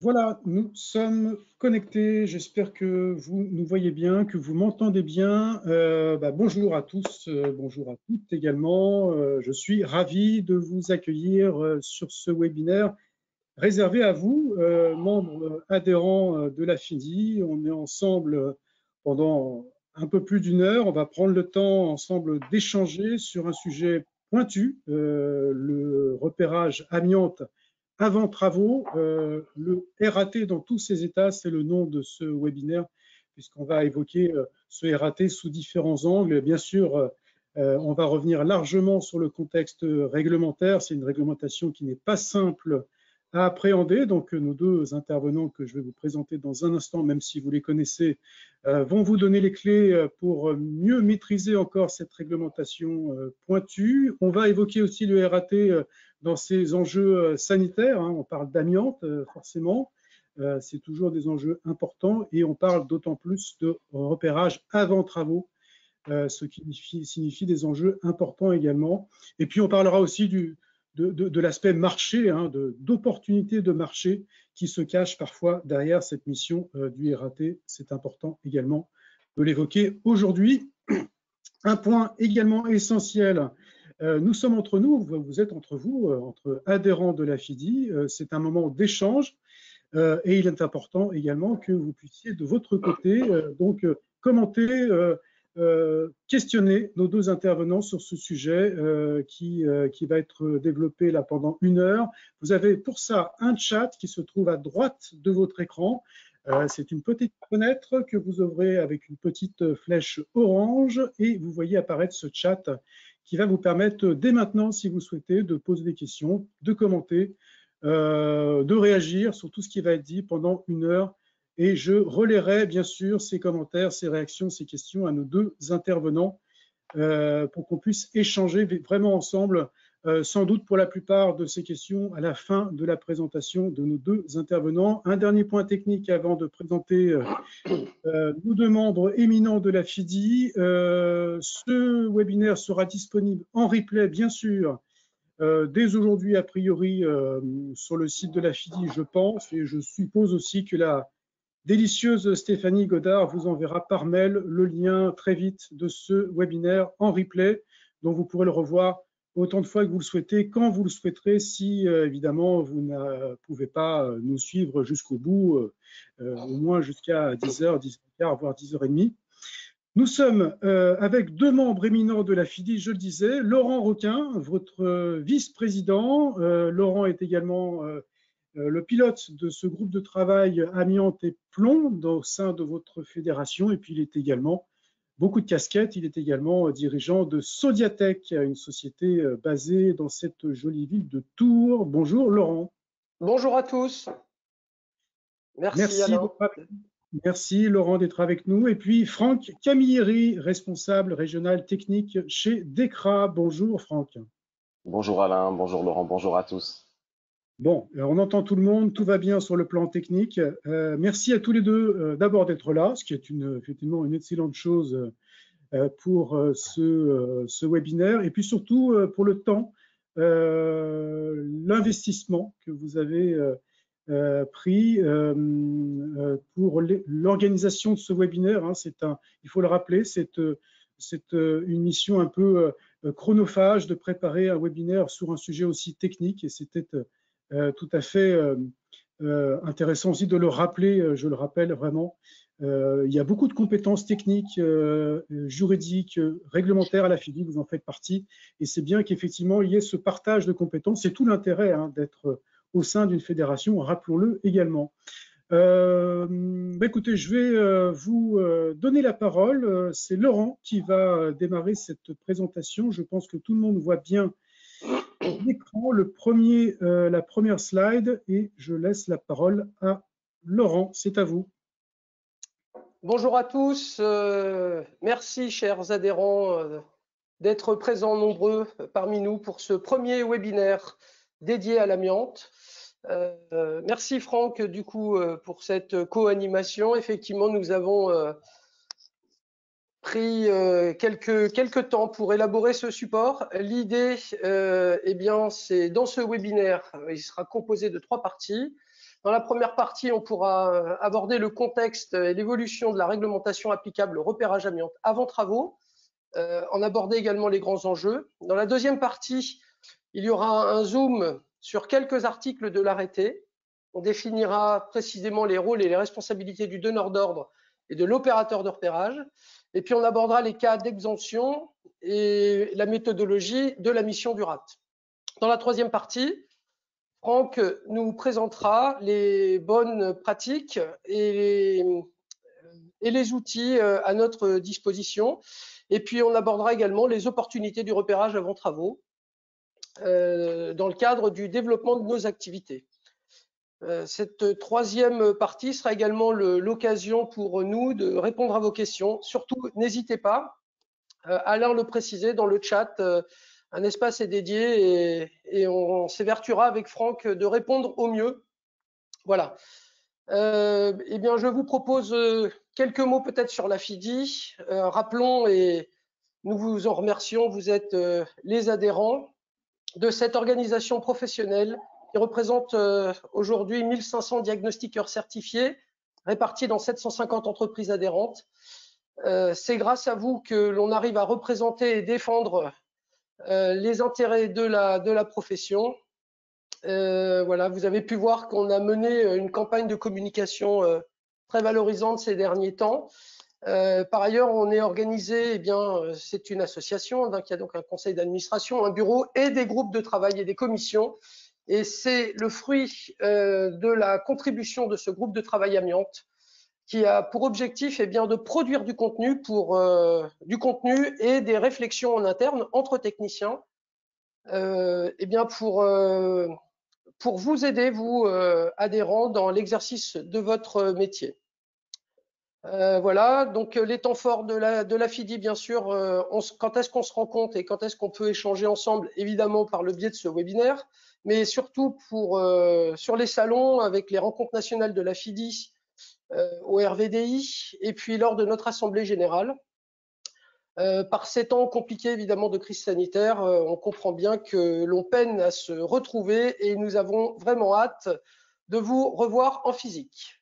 Voilà, nous sommes connectés. J'espère que vous nous voyez bien, que vous m'entendez bien. Bonjour à tous, bonjour à toutes également. Je suis ravi de vous accueillir sur ce webinaire réservé à vous, membres adhérents de la FIDI. On est ensemble pendant un peu plus d'une heure. On va prendre le temps ensemble d'échanger sur un sujet pointu, le repérage amiante avant travaux. Le RAT dans tous ses états, c'est le nom de ce webinaire, puisqu'on va évoquer ce RAT sous différents angles. Bien sûr, on va revenir largement sur le contexte réglementaire. C'est une réglementation qui n'est pas simple à appréhender. Donc, nos deux intervenants que je vais vous présenter dans un instant, même si vous les connaissez, vont vous donner les clés pour mieux maîtriser encore cette réglementation pointue. On va évoquer aussi le RAT dans ses enjeux sanitaires. On parle d'amiante, forcément. C'est toujours des enjeux importants et on parle d'autant plus de repérage avant travaux, ce qui signifie des enjeux importants également. Et puis, on parlera aussi de l'aspect marché, d'opportunités de marché qui se cachent parfois derrière cette mission du RAT. C'est important également de l'évoquer aujourd'hui. Un point également essentiel, nous sommes entre nous, vous êtes entre vous, entre adhérents de la FIDI. C'est un moment d'échange et il est important également que vous puissiez de votre côté commenter, questionner nos deux intervenants sur ce sujet qui va être développé là pendant une heure. Vous avez pour ça un chat qui se trouve à droite de votre écran. C'est une petite fenêtre que vous ouvrez avec une petite flèche orange et vous voyez apparaître ce chat qui va vous permettre dès maintenant, si vous souhaitez, de poser des questions, de commenter, de réagir sur tout ce qui va être dit pendant une heure. Et je relayerai bien sûr ces commentaires, ces réactions, ces questions à nos deux intervenants pour qu'on puisse échanger vraiment ensemble, sans doute pour la plupart de ces questions à la fin de la présentation de nos deux intervenants. Un dernier point technique avant de présenter nos deux membres éminents de la FIDI. Ce webinaire sera disponible en replay, bien sûr, dès aujourd'hui, a priori, sur le site de la FIDI, je pense, et je suppose aussi que la délicieuse Stéphanie Godard vous enverra par mail le lien très vite de ce webinaire en replay, dont vous pourrez le revoir autant de fois que vous le souhaitez, quand vous le souhaiterez, si évidemment vous ne pouvez pas nous suivre jusqu'au bout, au moins jusqu'à 10h, 10h15, voire 10h30. Nous sommes avec deux membres éminents de la FIDI, je le disais, Laurent Roquin, votre vice-président. Laurent est également le pilote de ce groupe de travail amiante et plomb au sein de votre fédération. Et puis, il est également, beaucoup de casquettes, il est également dirigeant de Sodiatech, une société basée dans cette jolie ville de Tours. Bonjour Laurent. Bonjour à tous. Merci Alain. Merci Laurent d'être avec nous. Et puis Franck Camilleri, responsable régional technique chez DECRA. Bonjour Franck. Bonjour Alain, bonjour Laurent, bonjour à tous. Bon, on entend tout le monde, tout va bien sur le plan technique. Merci à tous les deux d'abord d'être là, ce qui est effectivement une excellente chose pour ce webinaire. Et puis surtout pour le temps, l'investissement que vous avez pris pour l'organisation de ce webinaire. Il faut le rappeler, c'est une mission un peu chronophage de préparer un webinaire sur un sujet aussi technique et c'était tout à fait intéressant aussi de le rappeler, je le rappelle vraiment. Il y a beaucoup de compétences techniques, juridiques, réglementaires à la FIDI, vous en faites partie, et c'est bien qu'effectivement il y ait ce partage de compétences. C'est tout l'intérêt d'être au sein d'une fédération, rappelons-le également. Écoutez, je vais vous donner la parole. C'est Laurent qui va démarrer cette présentation. Je pense que tout le monde voit bien l'écran, la première slide, et je laisse la parole à Laurent. C'est à vous. Bonjour à tous. Merci, chers adhérents, d'être présents nombreux parmi nous pour ce premier webinaire dédié à l'amiante. Merci Franck du coup pour cette co-animation. Effectivement, nous avons pris quelques temps pour élaborer ce support. L'idée, eh bien, c'est dans ce webinaire, il sera composé de 3 parties. Dans la première partie, on pourra aborder le contexte et l'évolution de la réglementation applicable au repérage amiante avant travaux, en aborder également les grands enjeux. Dans la deuxième partie, il y aura un zoom sur quelques articles de l'arrêté. On définira précisément les rôles et les responsabilités du donneur d'ordre et de l'opérateur de repérage. Et puis on abordera les cas d'exemption et la méthodologie de la mission du RAT. Dans la troisième partie, Franck nous présentera les bonnes pratiques et les outils à notre disposition. Et puis on abordera également les opportunités du repérage avant travaux dans le cadre du développement de nos activités. Cette troisième partie sera également l'occasion pour nous de répondre à vos questions. Surtout, n'hésitez pas, Alain le précisait dans le chat, un espace est dédié et on s'évertuera avec Franck de répondre au mieux. Voilà. Eh bien, je vous propose quelques mots peut-être sur la FIDI. Rappelons, et nous vous en remercions, vous êtes les adhérents de cette organisation professionnelle qui représente aujourd'hui 1500 diagnostiqueurs certifiés répartis dans 750 entreprises adhérentes. C'est grâce à vous que l'on arrive à représenter et défendre les intérêts de la profession. Voilà, vous avez pu voir qu'on a mené une campagne de communication très valorisante ces derniers temps. Par ailleurs, on est organisé, eh bien, c'est une association, donc il y a donc un conseil d'administration, un bureau et des groupes de travail et des commissions. Et c'est le fruit de la contribution de ce groupe de travail amiante qui a pour objectif eh bien, de produire du contenu et des réflexions en interne entre techniciens eh bien, pour vous aider, vous, adhérents, dans l'exercice de votre métier. Voilà, donc les temps forts de la FIDI, bien sûr, quand est-ce qu'on se rencontre et quand est-ce qu'on peut échanger ensemble, évidemment par le biais de ce webinaire, mais surtout sur les salons avec les rencontres nationales de la FIDI au RVDI et puis lors de notre assemblée générale. Par ces temps compliqués évidemment de crise sanitaire, on comprend bien que l'on peine à se retrouver et nous avons vraiment hâte de vous revoir en physique.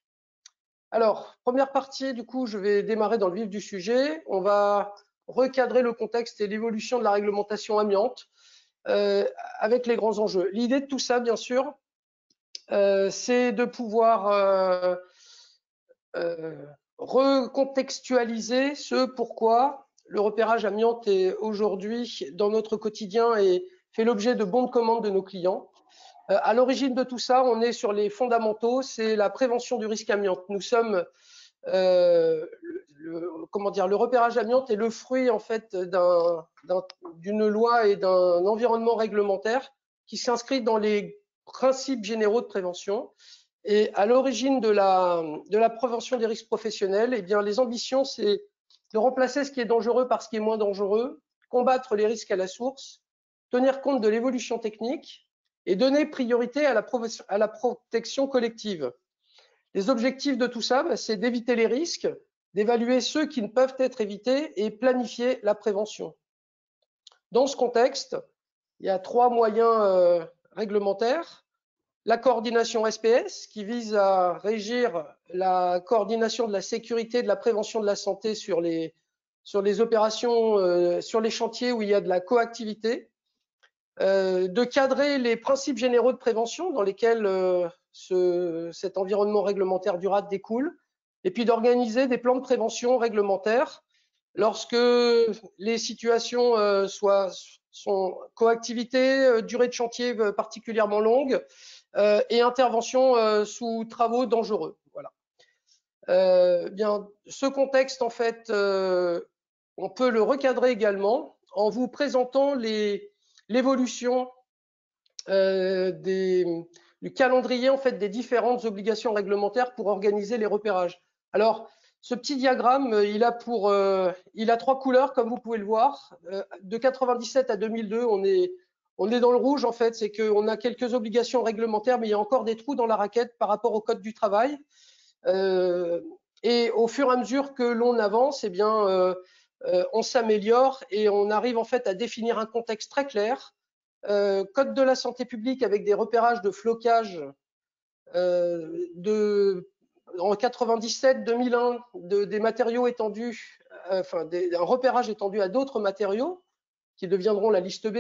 Alors, première partie, du coup, je vais démarrer dans le vif du sujet. On va recadrer le contexte et l'évolution de la réglementation amiante avec les grands enjeux. L'idée de tout ça, bien sûr, c'est de pouvoir recontextualiser ce pourquoi le repérage amiante est aujourd'hui dans notre quotidien et fait l'objet de bons de commande de nos clients. À l'origine de tout ça, on est sur les fondamentaux, c'est la prévention du risque amiante. Nous sommes, le repérage amiante est le fruit en fait d'une loi et d'un environnement réglementaire qui s'inscrit dans les principes généraux de prévention. Et à l'origine de la prévention des risques professionnels, eh bien, les ambitions, c'est de remplacer ce qui est dangereux par ce qui est moins dangereux, combattre les risques à la source, tenir compte de l'évolution technique et donner priorité à la protection collective. Les objectifs de tout ça, c'est d'éviter les risques, d'évaluer ceux qui ne peuvent être évités et planifier la prévention. Dans ce contexte, il y a 3 moyens réglementaires. La coordination SPS, qui vise à régir la coordination de la sécurité et de la prévention de la santé sur les opérations, sur les chantiers où il y a de la coactivité. De cadrer les principes généraux de prévention dans lesquels cet environnement réglementaire du RAT découle, et puis d'organiser des plans de prévention réglementaires lorsque les situations sont coactivité, durée de chantier particulièrement longue et intervention sous travaux dangereux. Voilà. Bien, ce contexte, en fait, on peut le recadrer également en vous présentant l'évolution du calendrier en fait des différentes obligations réglementaires pour organiser les repérages. Alors, ce petit diagramme, il a 3 couleurs comme vous pouvez le voir. De 97 à 2002, on est dans le rouge en fait, c'est qu'on a quelques obligations réglementaires, mais il y a encore des trous dans la raquette par rapport au code du travail. Et au fur et à mesure que l'on avance, eh bien, on s'améliore et on arrive en fait à définir un contexte très clair. Code de la santé publique avec des repérages de flocage en 97-2001 des matériaux étendus, un repérage étendu à d'autres matériaux qui deviendront la liste B.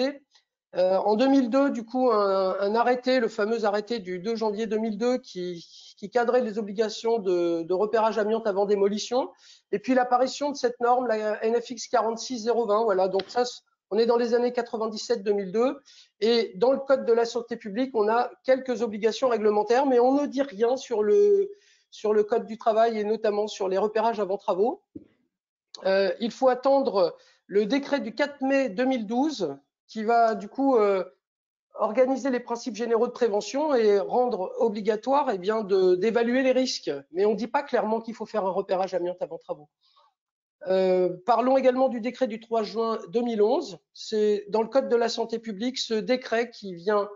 En 2002, du coup, un arrêté, le fameux arrêté du 2 janvier 2002 qui cadrait les obligations de repérage amiante avant démolition. Et puis l'apparition de cette norme, la NFX 46020. Voilà, donc ça, on est dans les années 97-2002. Et dans le Code de la santé publique, on a quelques obligations réglementaires, mais on ne dit rien sur le Code du travail et notamment sur les repérages avant travaux. Il faut attendre le décret du 4 mai 2012 qui va du coup organiser les principes généraux de prévention et rendre obligatoire d'évaluer les risques. Mais on ne dit pas clairement qu'il faut faire un repérage amiante avant travaux. Parlons également du décret du 3 juin 2011. C'est dans le Code de la santé publique ce décret qui vient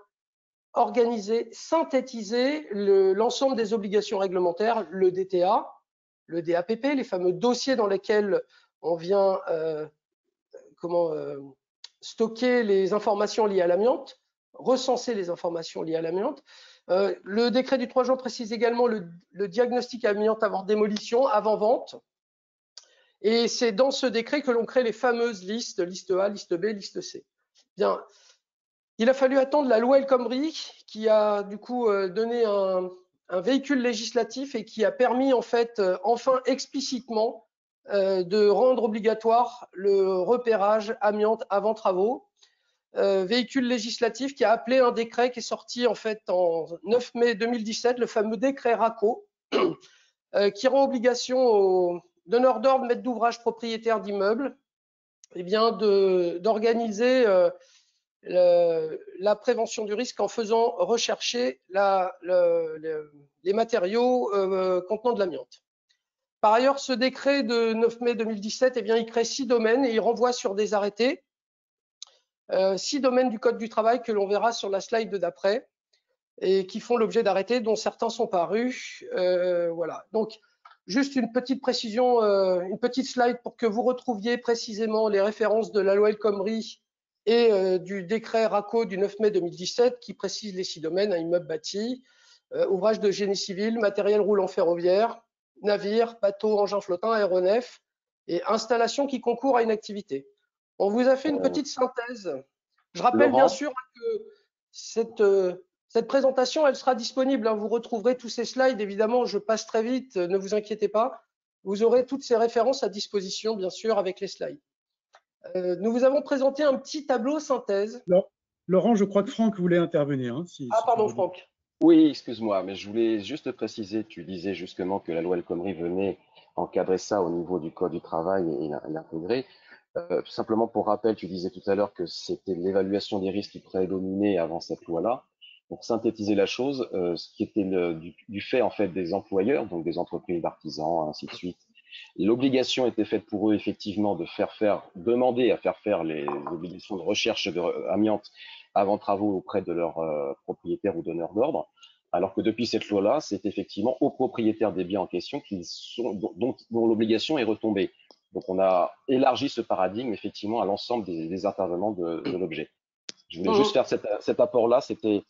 organiser, synthétiser l'ensemble des obligations réglementaires, le DTA, le DAPP, les fameux dossiers dans lesquels on vient stocker les informations liées à l'amiante, recenser les informations liées à l'amiante. Le décret du 3 juin précise également le diagnostic amiante avant démolition, avant vente. Et c'est dans ce décret que l'on crée les fameuses listes, liste A, liste B, liste C. Bien, il a fallu attendre la loi El Khomri qui a du coup donné un véhicule législatif et qui a permis en fait enfin explicitement de rendre obligatoire le repérage amiante avant travaux. Véhicule législatif qui a appelé un décret qui est sorti en fait en 9 mai 2017, le fameux décret RACO, qui rend obligation aux donneurs d'ordre, maîtres d'ouvrage, propriétaires d'immeubles, d'organiser la prévention du risque en faisant rechercher les matériaux contenant de l'amiante. Par ailleurs, ce décret de 9 mai 2017, il crée 6 domaines et il renvoie sur des arrêtés. 6 domaines du Code du travail que l'on verra sur la slide d'après et qui font l'objet d'arrêtés dont certains sont parus. Voilà. Donc, juste une petite précision, une petite slide pour que vous retrouviez précisément les références de la loi El Khomri et du décret RACO du 9 mai 2017 qui précise les 6 domaines, immeuble bâti, ouvrage de génie civil, matériel roulant ferroviaire, navire, bateau, engin flottant, aéronef et installation qui concourent à une activité. On vous a fait une petite synthèse. Je rappelle bien sûr que cette présentation, elle sera disponible. Vous retrouverez tous ces slides. Évidemment, je passe très vite, ne vous inquiétez pas. Vous aurez toutes ces références à disposition, bien sûr, avec les slides. Nous vous avons présenté un petit tableau synthèse. Laurent, je crois que Franck voulait intervenir. Hein, pardon, Franck. Oui, excuse-moi, mais je voulais juste préciser, tu disais justement que la loi El Khomri venait encadrer ça au niveau du Code du travail et l'intégrer. Simplement pour rappel, tu disais tout à l'heure que c'était l'évaluation des risques qui prédominait avant cette loi-là. Pour synthétiser la chose, ce qui était du fait en fait des employeurs, donc des entreprises d'artisans, ainsi de suite, l'obligation était faite pour eux effectivement de demander à faire faire les obligations de recherche amiante avant travaux auprès de leurs propriétaires ou donneurs d'ordre, alors que depuis cette loi-là, c'est effectivement aux propriétaires des biens en question dont l'obligation est retombée. Donc on a élargi ce paradigme effectivement à l'ensemble des intervenants de l'objet. Je voulais juste faire cet apport-là, c'était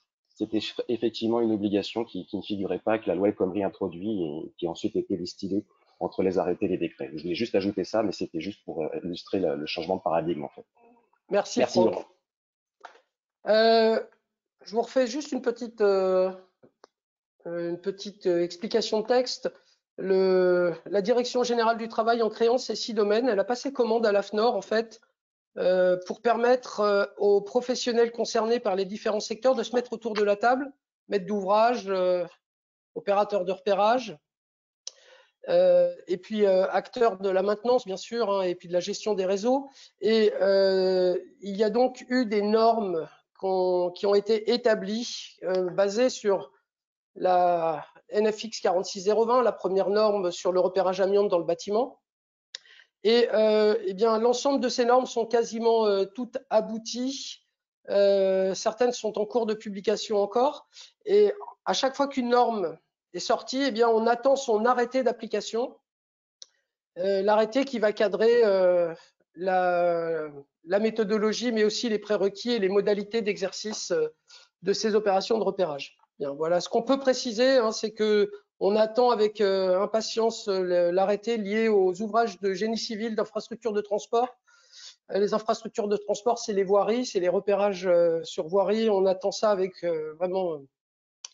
effectivement une obligation qui ne figurait pas, que la loi El Khomri introduit et qui a ensuite été distillée entre les arrêtés et les décrets. Je voulais juste ajouter ça, mais c'était juste pour illustrer le changement de paradigme en fait. Merci Franck. Je vous refais juste une petite explication de texte. La Direction générale du travail, en créant ces 6 domaines, elle a passé commande à l'AFNOR en fait pour permettre aux professionnels concernés par les différents secteurs de se mettre autour de la table, maîtres d'ouvrage, opérateurs de repérage, et puis acteurs de la maintenance bien sûr, hein, et puis de la gestion des réseaux. Et il y a donc eu des normes qui ont été établies basées sur la NFX 46020, la première norme sur le repérage amiante dans le bâtiment. Et l'ensemble de ces normes sont quasiment toutes abouties. Certaines sont en cours de publication encore. Et à chaque fois qu'une norme est sortie, on attend son arrêté d'application. L'arrêté qui va cadrer la méthodologie, mais aussi les prérequis et les modalités d'exercice de ces opérations de repérage. Bien, voilà. Ce qu'on peut préciser, hein, c'est que on attend avec impatience l'arrêté lié aux ouvrages de génie civil d'infrastructures de transport. Les infrastructures de transport, c'est les voiries, c'est les repérages sur voirie. On attend ça avec vraiment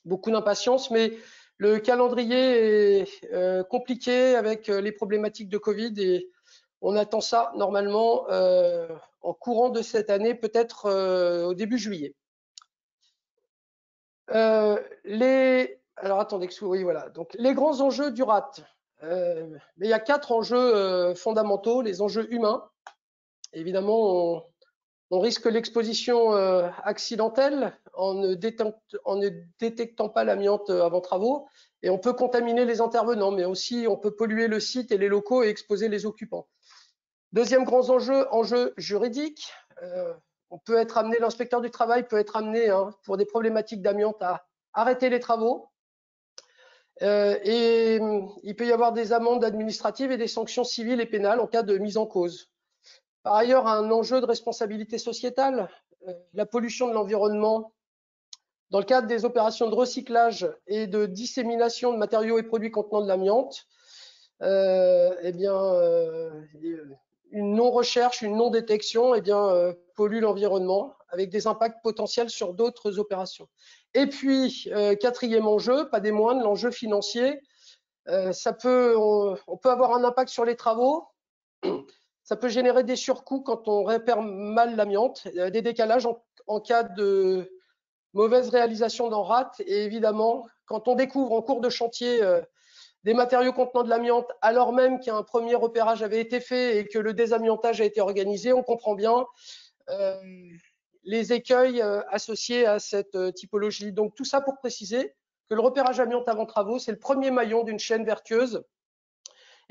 beaucoup d'impatience, mais le calendrier est compliqué avec les problématiques de Covid et on attend ça normalement en courant de cette année, peut-être au début juillet. Alors attendez, oui, voilà. Donc les grands enjeux du RAT. Mais il y a 4 enjeux fondamentaux. Les enjeux humains. Évidemment, on risque l'exposition accidentelle en ne détectant pas l'amiante avant travaux. Et on peut contaminer les intervenants, mais aussi on peut polluer le site et les locaux et exposer les occupants. Deuxième grand enjeu juridique. On peut être amené, l'inspecteur du travail peut être amené pour des problématiques d'amiante à arrêter les travaux. Et il peut y avoir des amendes administratives et des sanctions civiles et pénales en cas de mise en cause. Par ailleurs, un enjeu de responsabilité sociétale, la pollution de l'environnement. Dans le cadre des opérations de recyclage et de dissémination de matériaux et produits contenant de l'amiante, une non-recherche, une non-détection pollue l'environnement avec des impacts potentiels sur d'autres opérations. Et puis, quatrième enjeu, pas des moindres, l'enjeu financier. On peut avoir un impact sur les travaux. Ça peut générer des surcoûts quand on répare mal l'amiante, des décalages en cas de mauvaise réalisation d'un RAT. Et évidemment, quand on découvre en cours de chantier des matériaux contenant de l'amiante, alors même qu'un premier repérage avait été fait et que le désamiantage a été organisé, on comprend bien les écueils associés à cette typologie. Donc tout ça pour préciser que le repérage amiante avant travaux, c'est le premier maillon d'une chaîne vertueuse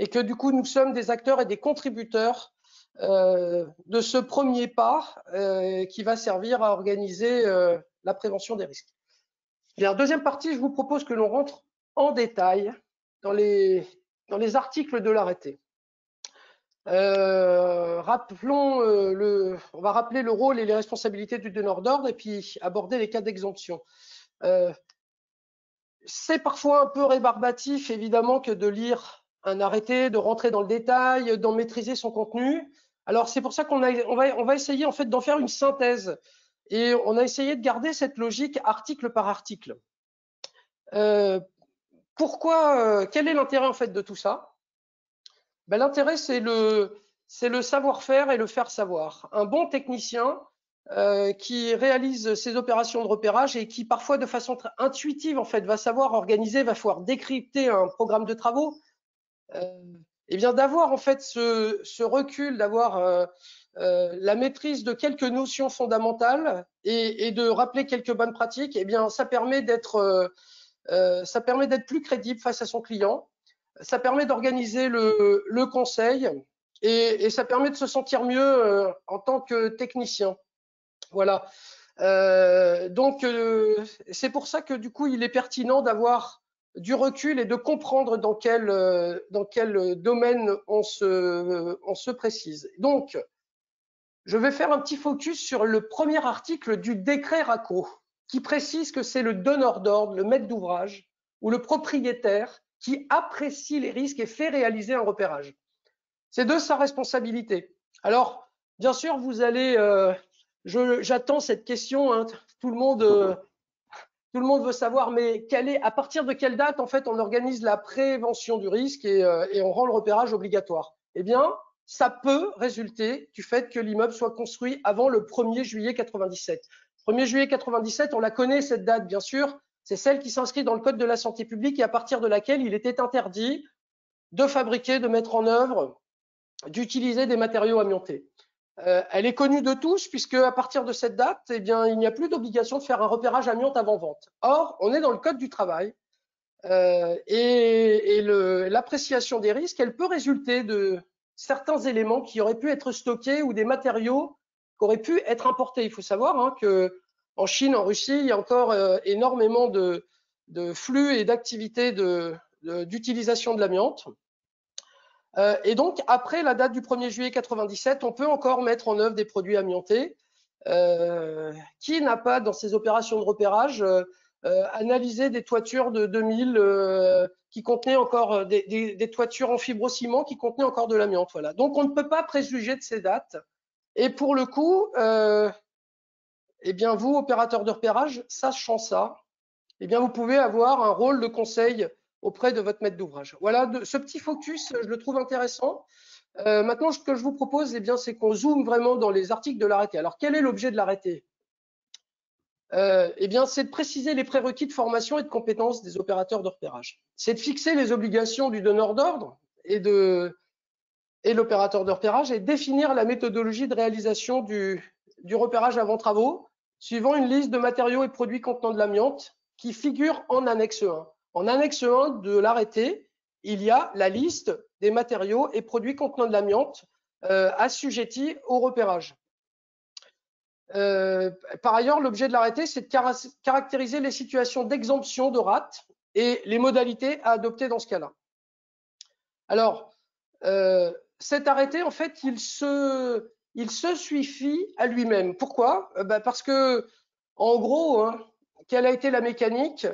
et que du coup, nous sommes des acteurs et des contributeurs de ce premier pas qui va servir à organiser la prévention des risques. Bien, deuxième partie, je vous propose que l'on rentre en détail dans les articles de l'arrêté. On va rappeler le rôle et les responsabilités du donneur d'ordre et puis aborder les cas d'exemption. C'est parfois un peu rébarbatif, évidemment, que de lire un arrêté, de rentrer dans le détail, d'en maîtriser son contenu. Alors, c'est pour ça qu'on va essayer en fait d'en faire une synthèse. Et on a essayé de garder cette logique article par article. Quel est l'intérêt en fait de tout ça? L'intérêt, c'est le savoir-faire et le faire savoir. Un bon technicien qui réalise ces opérations de repérage et qui parfois de façon très intuitive en fait va savoir organiser, va pouvoir décrypter un programme de travaux, et bien d'avoir en fait ce recul, d'avoir la maîtrise de quelques notions fondamentales et de rappeler quelques bonnes pratiques, et bien ça permet d'être plus crédible face à son client. Ça permet d'organiser le conseil et ça permet de se sentir mieux en tant que technicien. Voilà. C'est pour ça que du coup, il est pertinent d'avoir du recul et de comprendre dans quel domaine on se précise. Donc, je vais faire un petit focus sur le premier article du décret RACO, qui précise que c'est le donneur d'ordre, le maître d'ouvrage ou le propriétaire qui apprécie les risques et fait réaliser un repérage. C'est de sa responsabilité. Alors, bien sûr, vous allez, j'attends cette question, hein, tout le monde veut savoir, mais à partir de quelle date, en fait, on organise la prévention du risque et on rend le repérage obligatoire? Eh bien, ça peut résulter du fait que l'immeuble soit construit avant le 1er juillet 97. 1er juillet 97, on la connaît cette date, bien sûr. C'est celle qui s'inscrit dans le Code de la santé publique et à partir de laquelle il était interdit de fabriquer, de mettre en œuvre, d'utiliser des matériaux amiantés. Elle est connue de tous puisque à partir de cette date, eh bien, il n'y a plus d'obligation de faire un repérage amiante avant vente. Or, on est dans le Code du travail et l'appréciation des risques, elle peut résulter de certains éléments qui auraient pu être stockés ou des matériaux qui auraient pu être importés. Il faut savoir que en Chine, en Russie, il y a encore énormément de flux et d'activités d'utilisation de l'amiante. Et donc, après la date du 1er juillet 97, on peut encore mettre en œuvre des produits amiantés. Qui n'a pas, dans ses opérations de repérage, analysé des toitures de 2000 qui contenaient encore des toitures en fibrociment qui contenaient encore de l'amiante. Voilà. Donc, on ne peut pas préjuger de ces dates. Et pour le coup, eh bien, vous, opérateurs de repérage, sachant ça, eh bien, vous pouvez avoir un rôle de conseil auprès de votre maître d'ouvrage. Voilà, ce petit focus, je le trouve intéressant. Maintenant, ce que je vous propose, eh bien, c'est qu'on zoome vraiment dans les articles de l'arrêté. Alors, quel est l'objet de l'arrêté? Eh bien, c'est de préciser les prérequis de formation et de compétences des opérateurs de repérage. C'est de fixer les obligations du donneur d'ordre et de l'opérateur de repérage et définir la méthodologie de réalisation du repérage avant travaux, suivant une liste de matériaux et produits contenant de l'amiante qui figure en annexe 1. En annexe 1 de l'arrêté, il y a la liste des matériaux et produits contenant de l'amiante assujettis au repérage. Par ailleurs, l'objet de l'arrêté, c'est de caractériser les situations d'exemption de rate et les modalités à adopter dans ce cas-là. Alors, cet arrêté, en fait, il se suffit à lui-même. Pourquoi? Parce que, en gros, hein, quelle a été la mécanique?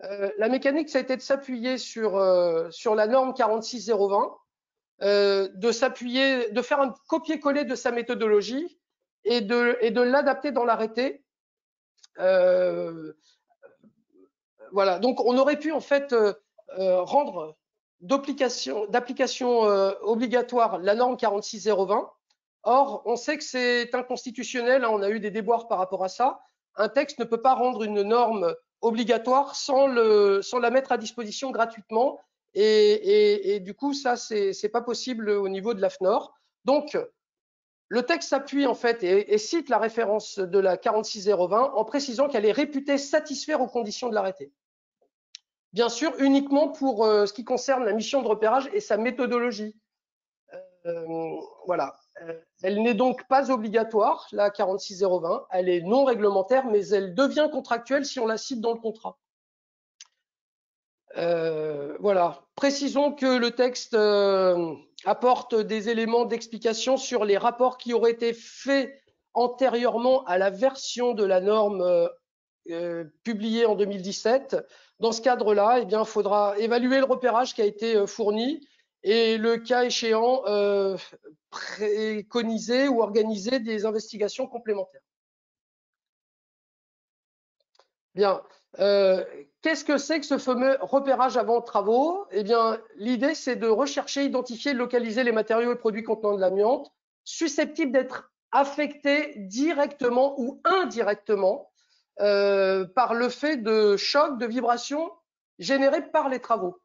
La mécanique, ça a été de s'appuyer sur la norme 46020, de faire un copier-coller de sa méthodologie et de l'adapter dans l'arrêté. Voilà. Donc, on aurait pu en fait rendre d'application obligatoire la norme 46020. Or, on sait que c'est inconstitutionnel. Hein, on a eu des déboires par rapport à ça. Un texte ne peut pas rendre une norme obligatoire sans la mettre à disposition gratuitement. Et du coup, ça, c'est pas possible au niveau de l'AFNOR. Donc, le texte s'appuie en fait et cite la référence de la 46020 en précisant qu'elle est réputée satisfaire aux conditions de l'arrêté. Bien sûr, uniquement pour ce qui concerne la mission de repérage et sa méthodologie. Voilà. Elle n'est donc pas obligatoire, la 46020. Elle est non réglementaire, mais elle devient contractuelle si on la cite dans le contrat. Voilà. Précisons que le texte apporte des éléments d'explication sur les rapports qui auraient été faits antérieurement à la version de la norme publiée en 2017. Dans ce cadre-là, eh bien, il faudra évaluer le repérage qui a été fourni et le cas échéant préconiser ou organiser des investigations complémentaires. Bien. Qu'est-ce que c'est que ce fameux repérage avant travaux? Eh bien, l'idée, c'est de rechercher, identifier, localiser les matériaux et produits contenant de l'amiante susceptibles d'être affectés directement ou indirectement par le fait de chocs, de vibrations générés par les travaux.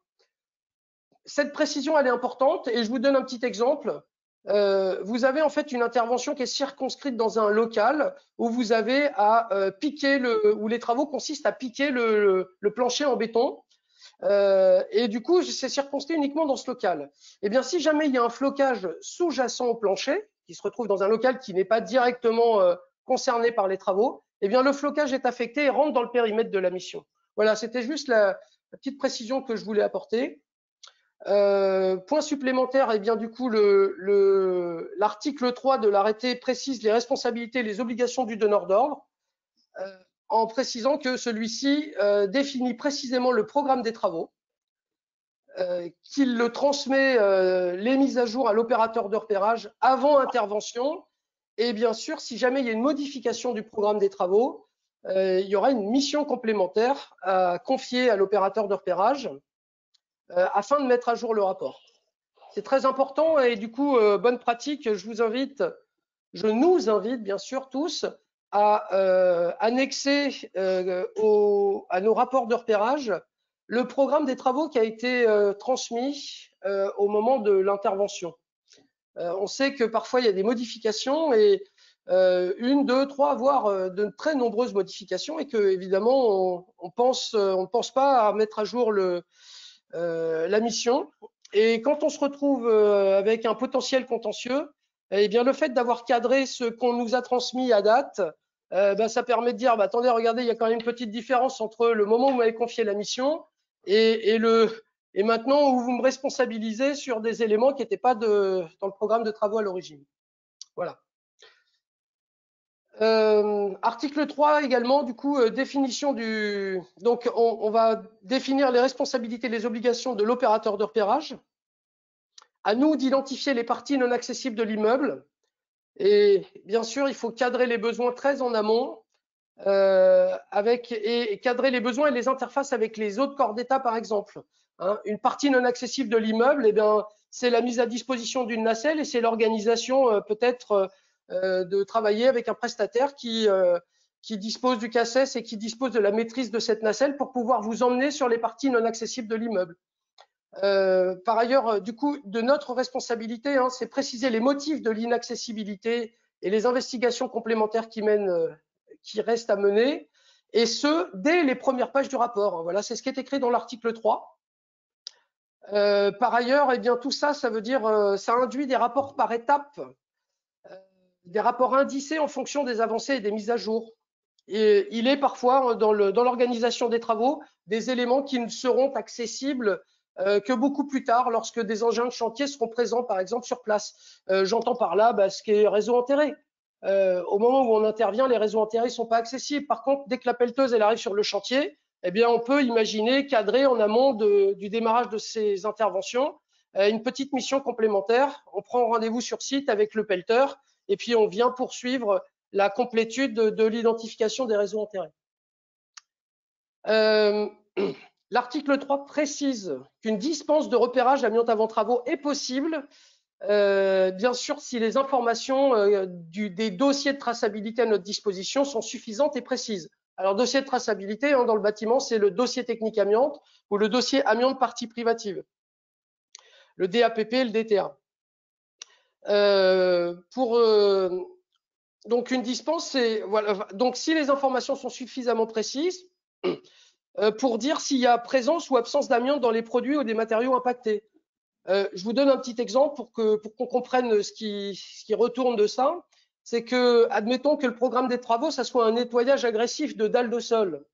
Cette précision, elle est importante et je vous donne un petit exemple. Vous avez en fait une intervention qui est circonscrite dans un local où vous avez à piquer où les travaux consistent à piquer le plancher en béton. Et du coup, c'est circonscrit uniquement dans ce local. Eh bien, si jamais il y a un flocage sous-jacent au plancher, qui se retrouve dans un local qui n'est pas directement concerné par les travaux, eh bien, le flocage est affecté et rentre dans le périmètre de la mission. Voilà, c'était juste la petite précision que je voulais apporter. Point supplémentaire, eh bien, du coup, l'article 3 de l'arrêté précise les responsabilités et les obligations du donneur d'ordre, en précisant que celui-ci définit précisément le programme des travaux, qu'il le transmet les mises à jour à l'opérateur de repérage avant intervention, et bien sûr, si jamais il y a une modification du programme des travaux, il y aura une mission complémentaire à confier à l'opérateur de repérage afin de mettre à jour le rapport. C'est très important et du coup, bonne pratique, je nous invite bien sûr tous à annexer à nos rapports de repérage le programme des travaux qui a été transmis au moment de l'intervention. On sait que parfois il y a des modifications et 1, 2, 3, voire de très nombreuses modifications et que évidemment on ne pense pas à mettre à jour la mission. Et quand on se retrouve avec un potentiel contentieux, eh bien le fait d'avoir cadré ce qu'on nous a transmis à date, ça permet de dire attendez, regardez, il y a quand même une petite différence entre le moment où vous m'avez confié la mission et maintenant où vous me responsabilisez sur des éléments qui n'étaient pas dans le programme de travaux à l'origine. Voilà. Article 3 également, du coup, définition du… Donc, on va définir les responsabilités et les obligations de l'opérateur de repérage. À nous d'identifier les parties non accessibles de l'immeuble. Et bien sûr, il faut cadrer les besoins très en amont et cadrer les besoins et les interfaces avec les autres corps d'État, par exemple. Hein, une partie non accessible de l'immeuble, eh bien, c'est la mise à disposition d'une nacelle et c'est l'organisation peut-être de travailler avec un prestataire qui dispose du CACES et qui dispose de la maîtrise de cette nacelle pour pouvoir vous emmener sur les parties non accessibles de l'immeuble. Par ailleurs, du coup, de notre responsabilité, hein, c'est préciser les motifs de l'inaccessibilité et les investigations complémentaires qui restent à mener, et ce, dès les premières pages du rapport. Voilà, c'est ce qui est écrit dans l'article 3. Par ailleurs, eh bien, tout ça, ça veut dire, ça induit des rapports par étapes, des rapports indicés en fonction des avancées et des mises à jour. Et il est parfois dans l'organisation des travaux des éléments qui ne seront accessibles que beaucoup plus tard, lorsque des engins de chantier seront présents, par exemple, sur place. J'entends par là ce qui est réseau enterré. Au moment où on intervient, les réseaux enterrés ne sont pas accessibles. Par contre, dès que la pelleteuse elle arrive sur le chantier, eh bien, on peut imaginer cadrer en amont du démarrage de ces interventions une petite mission complémentaire. On prend rendez-vous sur site avec le pelleteur et puis on vient poursuivre la complétude de l'identification des réseaux enterrés. L'article 3 précise qu'une dispense de repérage amiante avant travaux est possible, bien sûr, si les informations des dossiers de traçabilité à notre disposition sont suffisantes et précises. Alors, dossier de traçabilité, hein, dans le bâtiment, c'est le dossier technique amiante ou le dossier amiante partie privative, le DAPP et le DTA. Donc, une dispense, c'est… Voilà, donc, si les informations sont suffisamment précises, pour dire s'il y a présence ou absence d'amiante dans les produits ou des matériaux impactés. Je vous donne un petit exemple pour qu'on comprenne ce qui retourne de ça. C'est que, admettons que le programme des travaux, ça soit un nettoyage agressif de dalles de sol.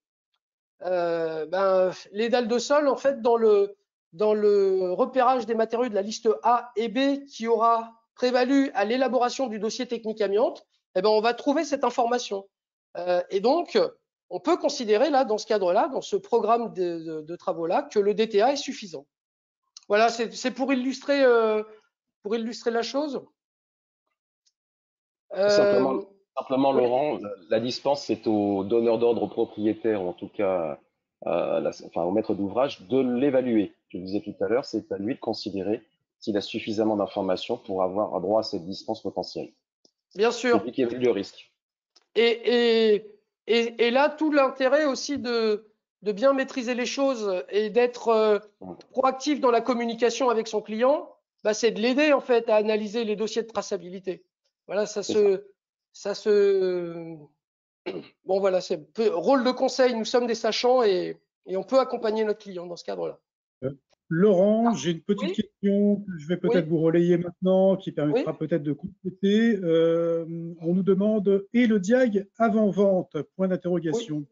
Les dalles de sol, en fait, dans le repérage des matériaux de la liste A et B qui aura prévalu à l'élaboration du dossier technique amiante, eh ben, on va trouver cette information. Et donc, on peut considérer là, dans ce cadre-là, dans ce programme de travaux-là, que le DTA est suffisant. Voilà, c'est pour illustrer la chose. Simplement, Laurent, la dispense, c'est au donneur d'ordre, au propriétaire, ou en tout cas au maître d'ouvrage, de l'évaluer. Je le disais tout à l'heure, c'est à lui de considérer s'il a suffisamment d'informations pour avoir droit à cette dispense potentielle. Bien sûr. C'est lui qui évalue le risque. Et là, tout l'intérêt aussi de bien maîtriser les choses et d'être proactif dans la communication avec son client, c'est de l'aider en fait à analyser les dossiers de traçabilité. Voilà, bon voilà, c'est rôle de conseil. Nous sommes des sachants et on peut accompagner notre client dans ce cadre-là. Laurent, j'ai une petite question que je vais peut-être vous relayer maintenant, qui permettra peut-être de compléter. On nous demande « Et le DIAG avant-vente ?» Point d'interrogation.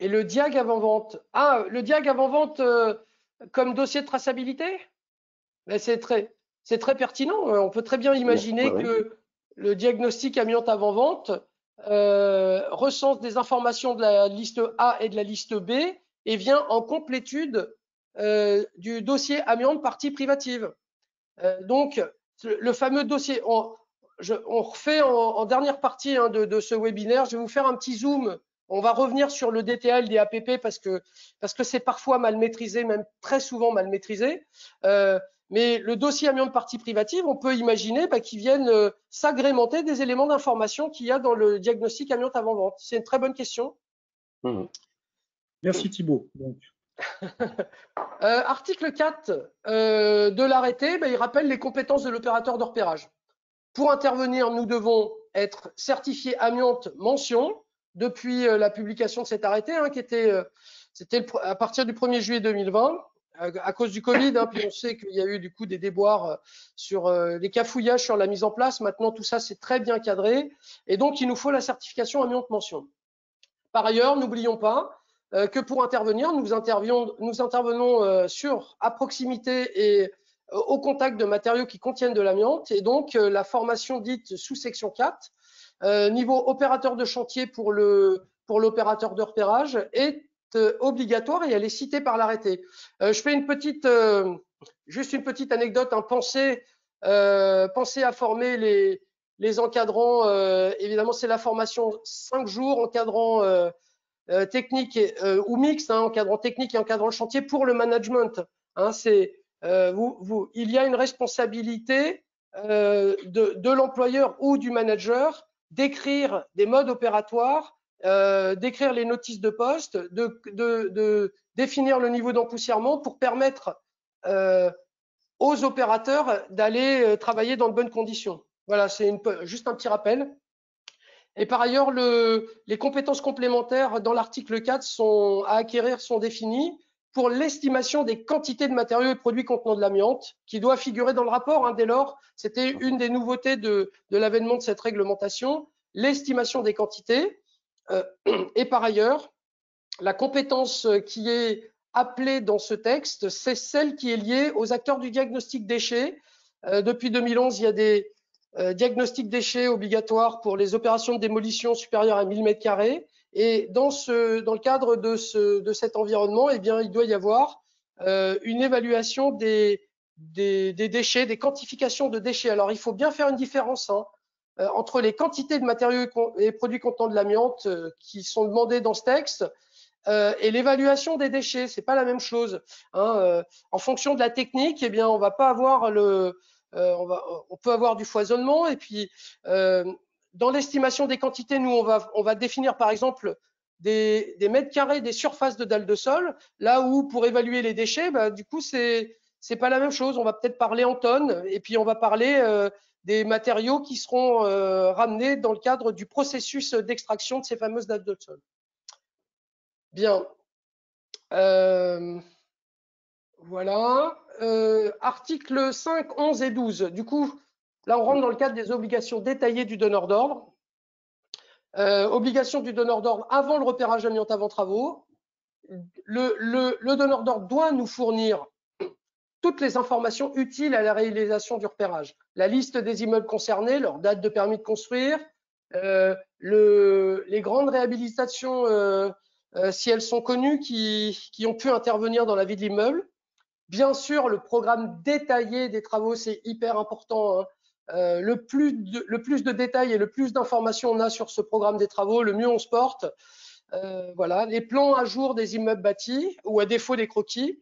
Et le DIAG avant-vente. Ah, le DIAG avant-vente comme dossier de traçabilité? C'est très pertinent. On peut très bien imaginer que le diagnostic amiante avant-vente recense des informations de la liste A et de la liste B et vient en complétude du dossier amiante partie privative. Donc, le fameux dossier, on refait en dernière partie de ce webinaire, je vais vous faire un petit zoom. On va revenir sur le DTA et le DAPP parce que c'est parfois mal maîtrisé, même très souvent mal maîtrisé. Mais le dossier amiante partie privative, on peut imaginer qu'il vienne s'agrémenter des éléments d'information qu'il y a dans le diagnostic amiante avant-vente. C'est une très bonne question. Merci Thibault. Article 4 de l'arrêté, il rappelle les compétences de l'opérateur de repérage. Pour intervenir, nous devons être certifiés amiante mention depuis la publication de cet arrêté, c'était à partir du 1er juillet 2020, à cause du Covid, puis on sait qu'il y a eu du coup des déboires sur les cafouillages sur la mise en place. Maintenant, tout ça, c'est très bien cadré. Et donc, il nous faut la certification amiante mention. Par ailleurs, n'oublions pas que pour intervenir, nous intervenons à proximité et au contact de matériaux qui contiennent de l'amiante. Et donc, la formation dite sous section 4 niveau opérateur de chantier pour l'opérateur de repérage est obligatoire et elle est citée par l'arrêté. Je fais juste une petite anecdote, hein. Pensez à former les encadrants. Évidemment, c'est la formation 5 jours, encadrant technique ou mixte, hein, encadrant technique et encadrant chantier pour le management. Hein, il y a une responsabilité de l'employeur ou du manager d'écrire des modes opératoires, d'écrire les notices de poste, de définir le niveau d'empoussièrement pour permettre aux opérateurs d'aller travailler dans de bonnes conditions. Voilà, c'est juste un petit rappel. Et par ailleurs, les compétences complémentaires dans l'article 4 à acquérir sont définies pour l'estimation des quantités de matériaux et produits contenant de l'amiante, qui doit figurer dans le rapport. Hein, dès lors, c'était une des nouveautés de l'avènement de cette réglementation, l'estimation des quantités. Et par ailleurs, la compétence qui est appelée dans ce texte, c'est celle qui est liée aux acteurs du diagnostic déchets. Depuis 2011, il y a des diagnostics déchets obligatoires pour les opérations de démolition supérieures à 1000 m². Et dans le cadre de cet environnement, eh bien, il doit y avoir une évaluation des déchets, des quantifications de déchets. Alors, il faut bien faire une différence entre les quantités de matériaux et produits contenant de l'amiante qui sont demandées dans ce texte et l'évaluation des déchets. C'est pas la même chose. Hein. En fonction de la technique, eh bien, on va pas avoir on peut avoir du foisonnement. Et puis, dans l'estimation des quantités, nous, on va définir par exemple des mètres carrés des surfaces de dalles de sol, là où pour évaluer les déchets, bah, du coup, c'est pas la même chose. On va peut-être parler en tonnes, et puis on va parler des matériaux qui seront ramenés dans le cadre du processus d'extraction de ces fameuses dalles de sol. Bien. Voilà. Articles 5, 11 et 12. Du coup, là, on rentre dans le cadre des obligations détaillées du donneur d'ordre. Obligation du donneur d'ordre avant le repérage amiante avant travaux. Le donneur d'ordre doit nous fournir toutes les informations utiles à la réalisation du repérage. La liste des immeubles concernés, leur date de permis de construire, les grandes réhabilitations, si elles sont connues, qui ont pu intervenir dans la vie de l'immeuble. Bien sûr, le programme détaillé des travaux, c'est hyper important. Hein. Le plus de détails et le plus d'informations on a sur ce programme des travaux, le mieux on se porte. Voilà, les plans à jour des immeubles bâtis ou à défaut des croquis.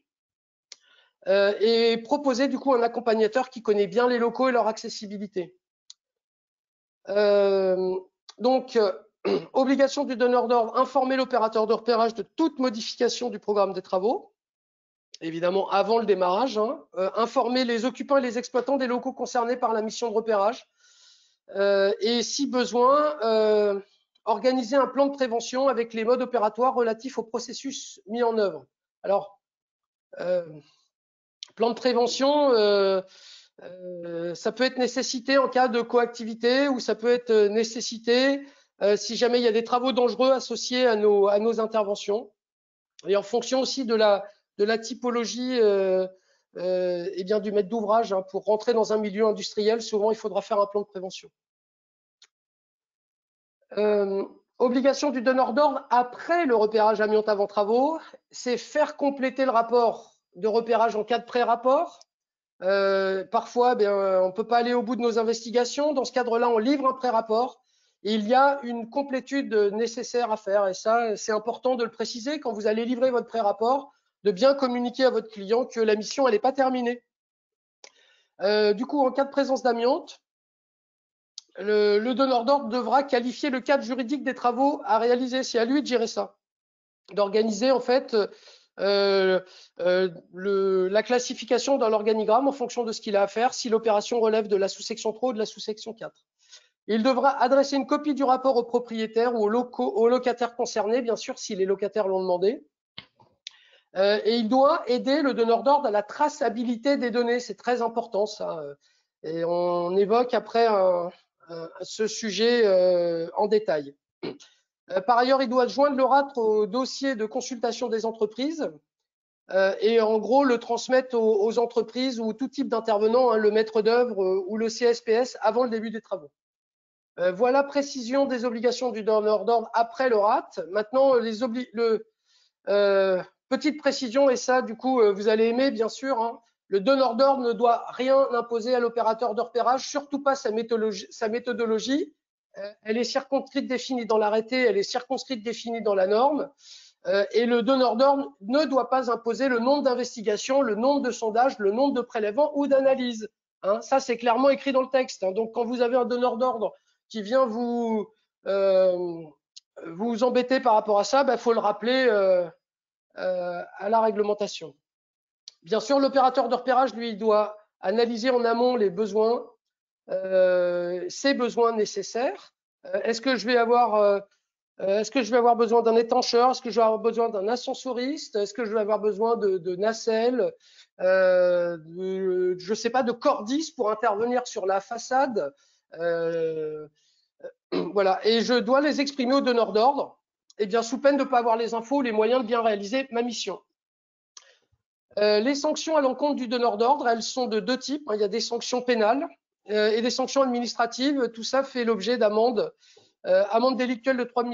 Et proposer du coup un accompagnateur qui connaît bien les locaux et leur accessibilité. Donc, obligation du donneur d'ordre, informer l'opérateur de repérage de toute modification du programme des travaux, évidemment avant le démarrage, hein. Informer les occupants et les exploitants des locaux concernés par la mission de repérage, et si besoin, organiser un plan de prévention avec les modes opératoires relatifs au processus mis en œuvre. Alors, plan de prévention, ça peut être nécessité en cas de coactivité ou ça peut être nécessité si jamais il y a des travaux dangereux associés à nos interventions. Et en fonction aussi de la typologie et bien du maître d'ouvrage, hein, pour rentrer dans un milieu industriel, souvent il faudra faire un plan de prévention. Obligation du donneur d'ordre après le repérage amiante avant travaux, c'est faire compléter le rapport de repérage en cas de pré-rapport. Parfois, on ne peut pas aller au bout de nos investigations. Dans ce cadre-là, on livre un pré-rapport. Et il y a une complétude nécessaire à faire. Et ça, c'est important de le préciser quand vous allez livrer votre pré-rapport, de bien communiquer à votre client que la mission, elle n'est pas terminée. Du coup, en cas de présence d'amiante, le donneur d'ordre devra qualifier le cadre juridique des travaux à réaliser. C'est à lui de gérer ça, d'organiser en fait la classification dans l'organigramme en fonction de ce qu'il a à faire, si l'opération relève de la sous-section 3 ou de la sous-section 4. Il devra adresser une copie du rapport au propriétaire ou aux locataires concernés, bien sûr, si les locataires l'ont demandé. Et il doit aider le donneur d'ordre à la traçabilité des données. C'est très important, ça. Et on évoque après ce sujet en détail. Par ailleurs, il doit joindre le RATRE au dossier de consultation des entreprises et en gros le transmettre aux entreprises ou tout type d'intervenant, hein, le maître d'œuvre ou le CSPS avant le début des travaux. Voilà précision des obligations du donneur d'ordre après le RAT. Maintenant, petite précision, et ça, du coup, vous allez aimer, bien sûr, hein. Le donneur d'ordre ne doit rien imposer à l'opérateur de repérage, surtout pas sa méthodologie. Elle est circonscrite définie dans l'arrêté, elle est circonscrite définie dans la norme. Et le donneur d'ordre ne doit pas imposer le nombre d'investigations, le nombre de sondages, le nombre de prélèvements ou d'analyses. Hein, ça, c'est clairement écrit dans le texte. Hein. Donc, quand vous avez un donneur d'ordre qui vient vous embêter par rapport à ça, il faut le rappeler à la réglementation. Bien sûr, l'opérateur de repérage, lui, doit analyser en amont les besoins, ses besoins nécessaires. Est-ce que je vais avoir besoin d'un étancheur? Est-ce que je vais avoir besoin d'un ascensoriste? Est-ce que je vais avoir besoin de nacelles, je ne sais pas, de cordis pour intervenir sur la façade? Voilà. Et je dois les exprimer au donneur d'ordre, et bien sous peine de ne pas avoir les infos ou les moyens de bien réaliser ma mission. Les sanctions à l'encontre du donneur d'ordre, elles sont de deux types. Il y a des sanctions pénales et des sanctions administratives. Tout ça fait l'objet d'amendes. Amende délictuelle de 3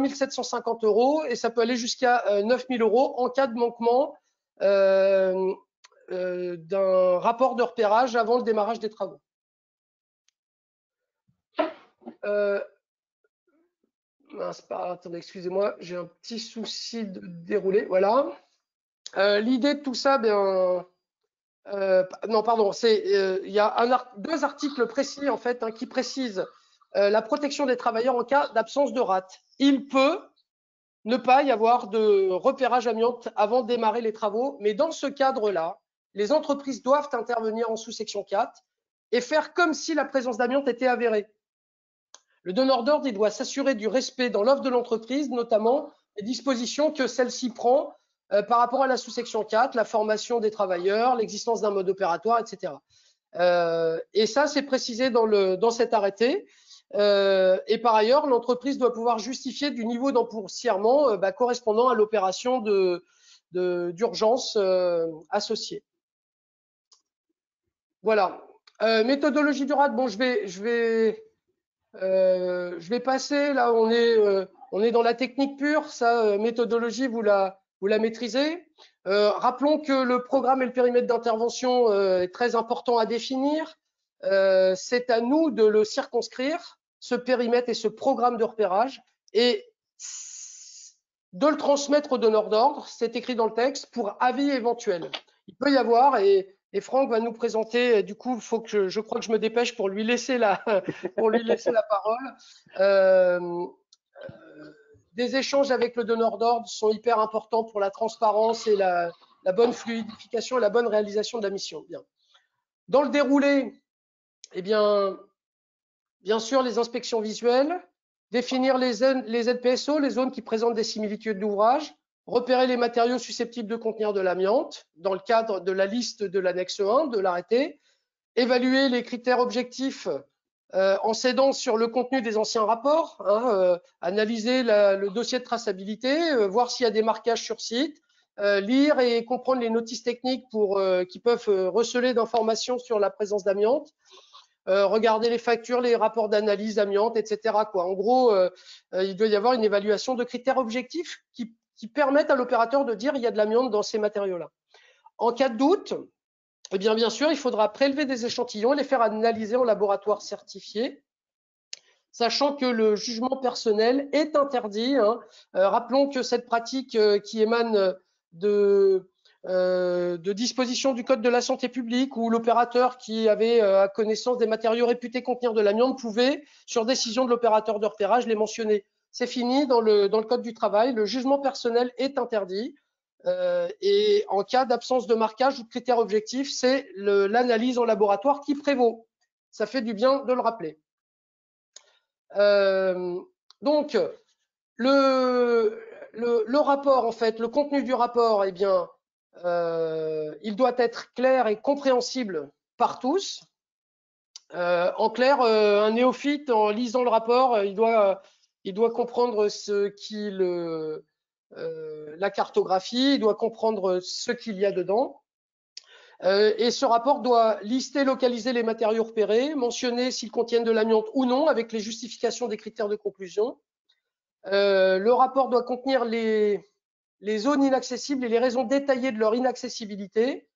750 € et ça peut aller jusqu'à 9 000 € en cas de manquement d'un rapport de repérage avant le démarrage des travaux. Attendez, excusez-moi, j'ai un petit souci de déroulé. Voilà. L'idée de tout ça, non, pardon, il y a deux articles précis en fait qui précisent la protection des travailleurs en cas d'absence de RAT. Il peut ne pas y avoir de repérage amiante avant de démarrer les travaux, mais dans ce cadre-là, les entreprises doivent intervenir en sous-section 4 et faire comme si la présence d'amiante était avérée. Le donneur d'ordre, il doit s'assurer du respect dans l'offre de l'entreprise, notamment les dispositions que celle-ci prend par rapport à la sous-section 4, la formation des travailleurs, l'existence d'un mode opératoire, etc. Et ça, c'est précisé dans cet arrêté. Et par ailleurs, l'entreprise doit pouvoir justifier du niveau d'empoussièrement correspondant à l'opération d'urgence associée. Voilà. Méthodologie du RAT, bon, je vais passer, là on est dans la technique pure, ça, méthodologie, vous la maîtrisez. Rappelons que le programme et le périmètre d'intervention est très important à définir. C'est à nous de le circonscrire, ce périmètre et ce programme de repérage, et de le transmettre au donneur d'ordre, c'est écrit dans le texte, pour avis éventuel. Il peut y avoir, et Franck va nous présenter, du coup, je crois que je me dépêche pour lui laisser la parole. Des échanges avec le donneur d'ordre sont hyper importants pour la transparence et la bonne fluidification et la bonne réalisation de la mission. Bien. Dans le déroulé, eh bien sûr, les inspections visuelles, définir les ZPSO, les zones qui présentent des similitudes d'ouvrage, repérer les matériaux susceptibles de contenir de l'amiante dans le cadre de la liste de l'annexe 1 de l'arrêté, évaluer les critères objectifs en s'aidant sur le contenu des anciens rapports, analyser le dossier de traçabilité, voir s'il y a des marquages sur site, lire et comprendre les notices techniques qui peuvent receler d'informations sur la présence d'amiante, regarder les factures, les rapports d'analyse amiante, etc. En gros, il doit y avoir une évaluation de critères objectifs qui permettent à l'opérateur de dire il y a de l'amiante dans ces matériaux-là. En cas de doute, eh bien sûr, il faudra prélever des échantillons et les faire analyser en laboratoire certifié, sachant que le jugement personnel est interdit. Rappelons que cette pratique qui émane de dispositions du Code de la santé publique, où l'opérateur qui avait connaissance des matériaux réputés contenir de l'amiante pouvait, sur décision de l'opérateur de repérage, les mentionner. C'est fini dans le Code du travail. Le jugement personnel est interdit. Et en cas d'absence de marquage ou de critères objectifs, c'est l'analyse en laboratoire qui prévaut. Ça fait du bien de le rappeler. Donc, le rapport, en fait, le contenu du rapport, eh bien, il doit être clair et compréhensible par tous. En clair, un néophyte, en lisant le rapport, il doit comprendre la cartographie, il doit comprendre ce qu'il y a dedans. Et ce rapport doit lister, localiser les matériaux repérés, mentionner s'ils contiennent de l'amiante ou non, avec les justifications des critères de conclusion. Le rapport doit contenir les zones inaccessibles et les raisons détaillées de leur inaccessibilité,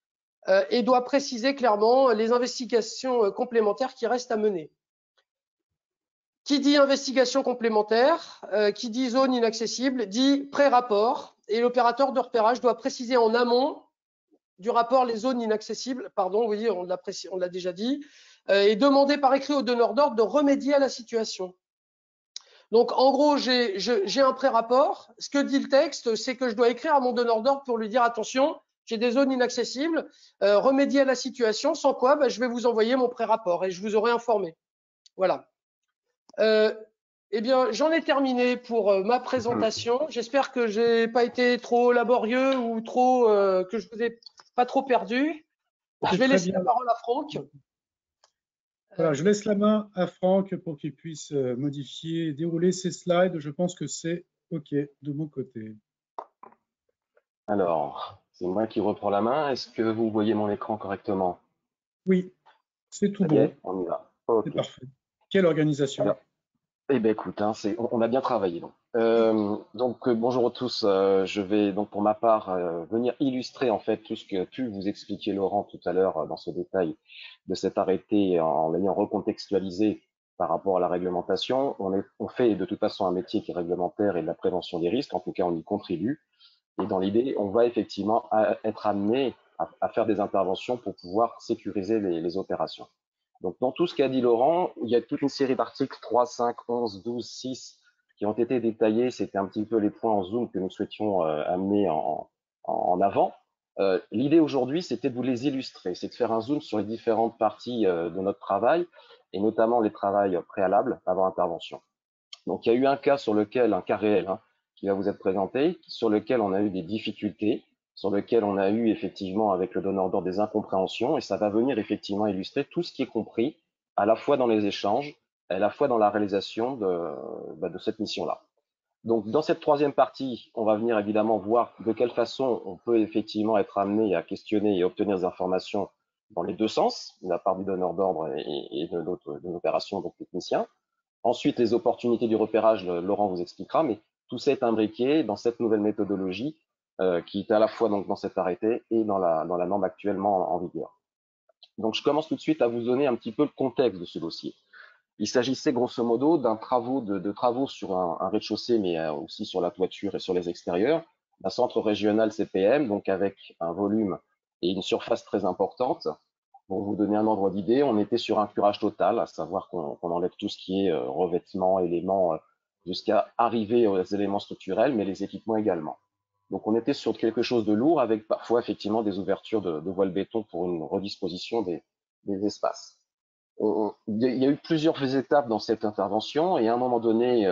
et doit préciser clairement les investigations complémentaires qui restent à mener. Qui dit investigation complémentaire, qui dit zone inaccessible, dit pré-rapport, et l'opérateur de repérage doit préciser en amont du rapport les zones inaccessibles, pardon, oui, on l'a déjà dit, et demander par écrit au donneur d'ordre de remédier à la situation. Donc, en gros, j'ai un pré-rapport. Ce que dit le texte, c'est que je dois écrire à mon donneur d'ordre pour lui dire attention, j'ai des zones inaccessibles, remédier à la situation, sans quoi je vais vous envoyer mon pré-rapport et je vous aurai informé. Voilà. Eh bien, j'en ai terminé pour ma présentation. J'espère que j'ai pas été trop laborieux ou trop que je vous ai pas trop perdu. Je vais laisser la parole à Franck. Voilà, je laisse la main à Franck pour qu'il puisse modifier, dérouler ses slides. Je pense que c'est OK de mon côté. Alors, c'est moi qui reprends la main. Est-ce que vous voyez mon écran correctement? Oui, c'est tout bon. On y va. Okay. C'est parfait. Quelle organisation? Alors, eh bien, écoute, hein, on a bien travaillé. Donc, bonjour à tous. Je vais donc pour ma part venir illustrer en fait tout ce que pu vous expliquer Laurent tout à l'heure dans ce détail de cet arrêté en l'ayant recontextualisé par rapport à la réglementation. On fait de toute façon un métier qui est réglementaire et de la prévention des risques. En tout cas, on y contribue. Et dans l'idée, on va effectivement être amené à faire des interventions pour pouvoir sécuriser les opérations. Donc, dans tout ce qu'a dit Laurent, il y a toute une série d'articles 3, 5, 11, 12, 6 qui ont été détaillés. C'était un petit peu les points en zoom que nous souhaitions amener en avant. L'idée aujourd'hui, c'était de vous les illustrer, c'est de faire un zoom sur les différentes parties de notre travail et notamment les travails préalables avant intervention. Donc, il y a eu un cas sur lequel, un cas réel, hein, qui va vous être présenté, sur lequel on a eu des difficultés, sur lequel on a eu effectivement avec le donneur d'ordre des incompréhensions, et ça va venir effectivement illustrer tout ce qui est compris, à la fois dans les échanges, à la fois dans la réalisation de cette mission-là. Donc, dans cette troisième partie, on va venir évidemment voir de quelle façon on peut effectivement être amené à questionner et obtenir des informations dans les deux sens, de la part du donneur d'ordre et de l'opération, donc technicien. Ensuite, les opportunités du repérage, Laurent vous expliquera, mais tout ça est imbriqué dans cette nouvelle méthodologie qui est à la fois donc dans cet arrêté et dans la norme actuellement en vigueur. Donc, je commence tout de suite à vous donner un petit peu le contexte de ce dossier. Il s'agissait grosso modo d'un de travaux sur un rez-de-chaussée, mais aussi sur la toiture et sur les extérieurs, d'un centre régional CPM, donc avec un volume et une surface très importante. Pour vous donner un ordre d'idée, on était sur un curage total, à savoir qu'on enlève tout ce qui est revêtement, éléments, jusqu'à arriver aux éléments structurels, mais les équipements également. Donc on était sur quelque chose de lourd avec parfois effectivement des ouvertures de voile béton pour une redisposition des espaces. Il y a eu plusieurs étapes dans cette intervention et à un moment donné,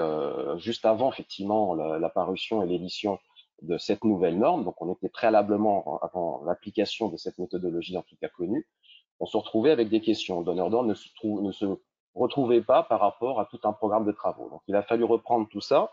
juste avant effectivement la parution et l'édition de cette nouvelle norme, donc on était préalablement avant l'application de cette méthodologie en tout cas connue, on se retrouvait avec des questions. Le donneur d'ordre ne se retrouvait pas par rapport à tout un programme de travaux. Donc il a fallu reprendre tout ça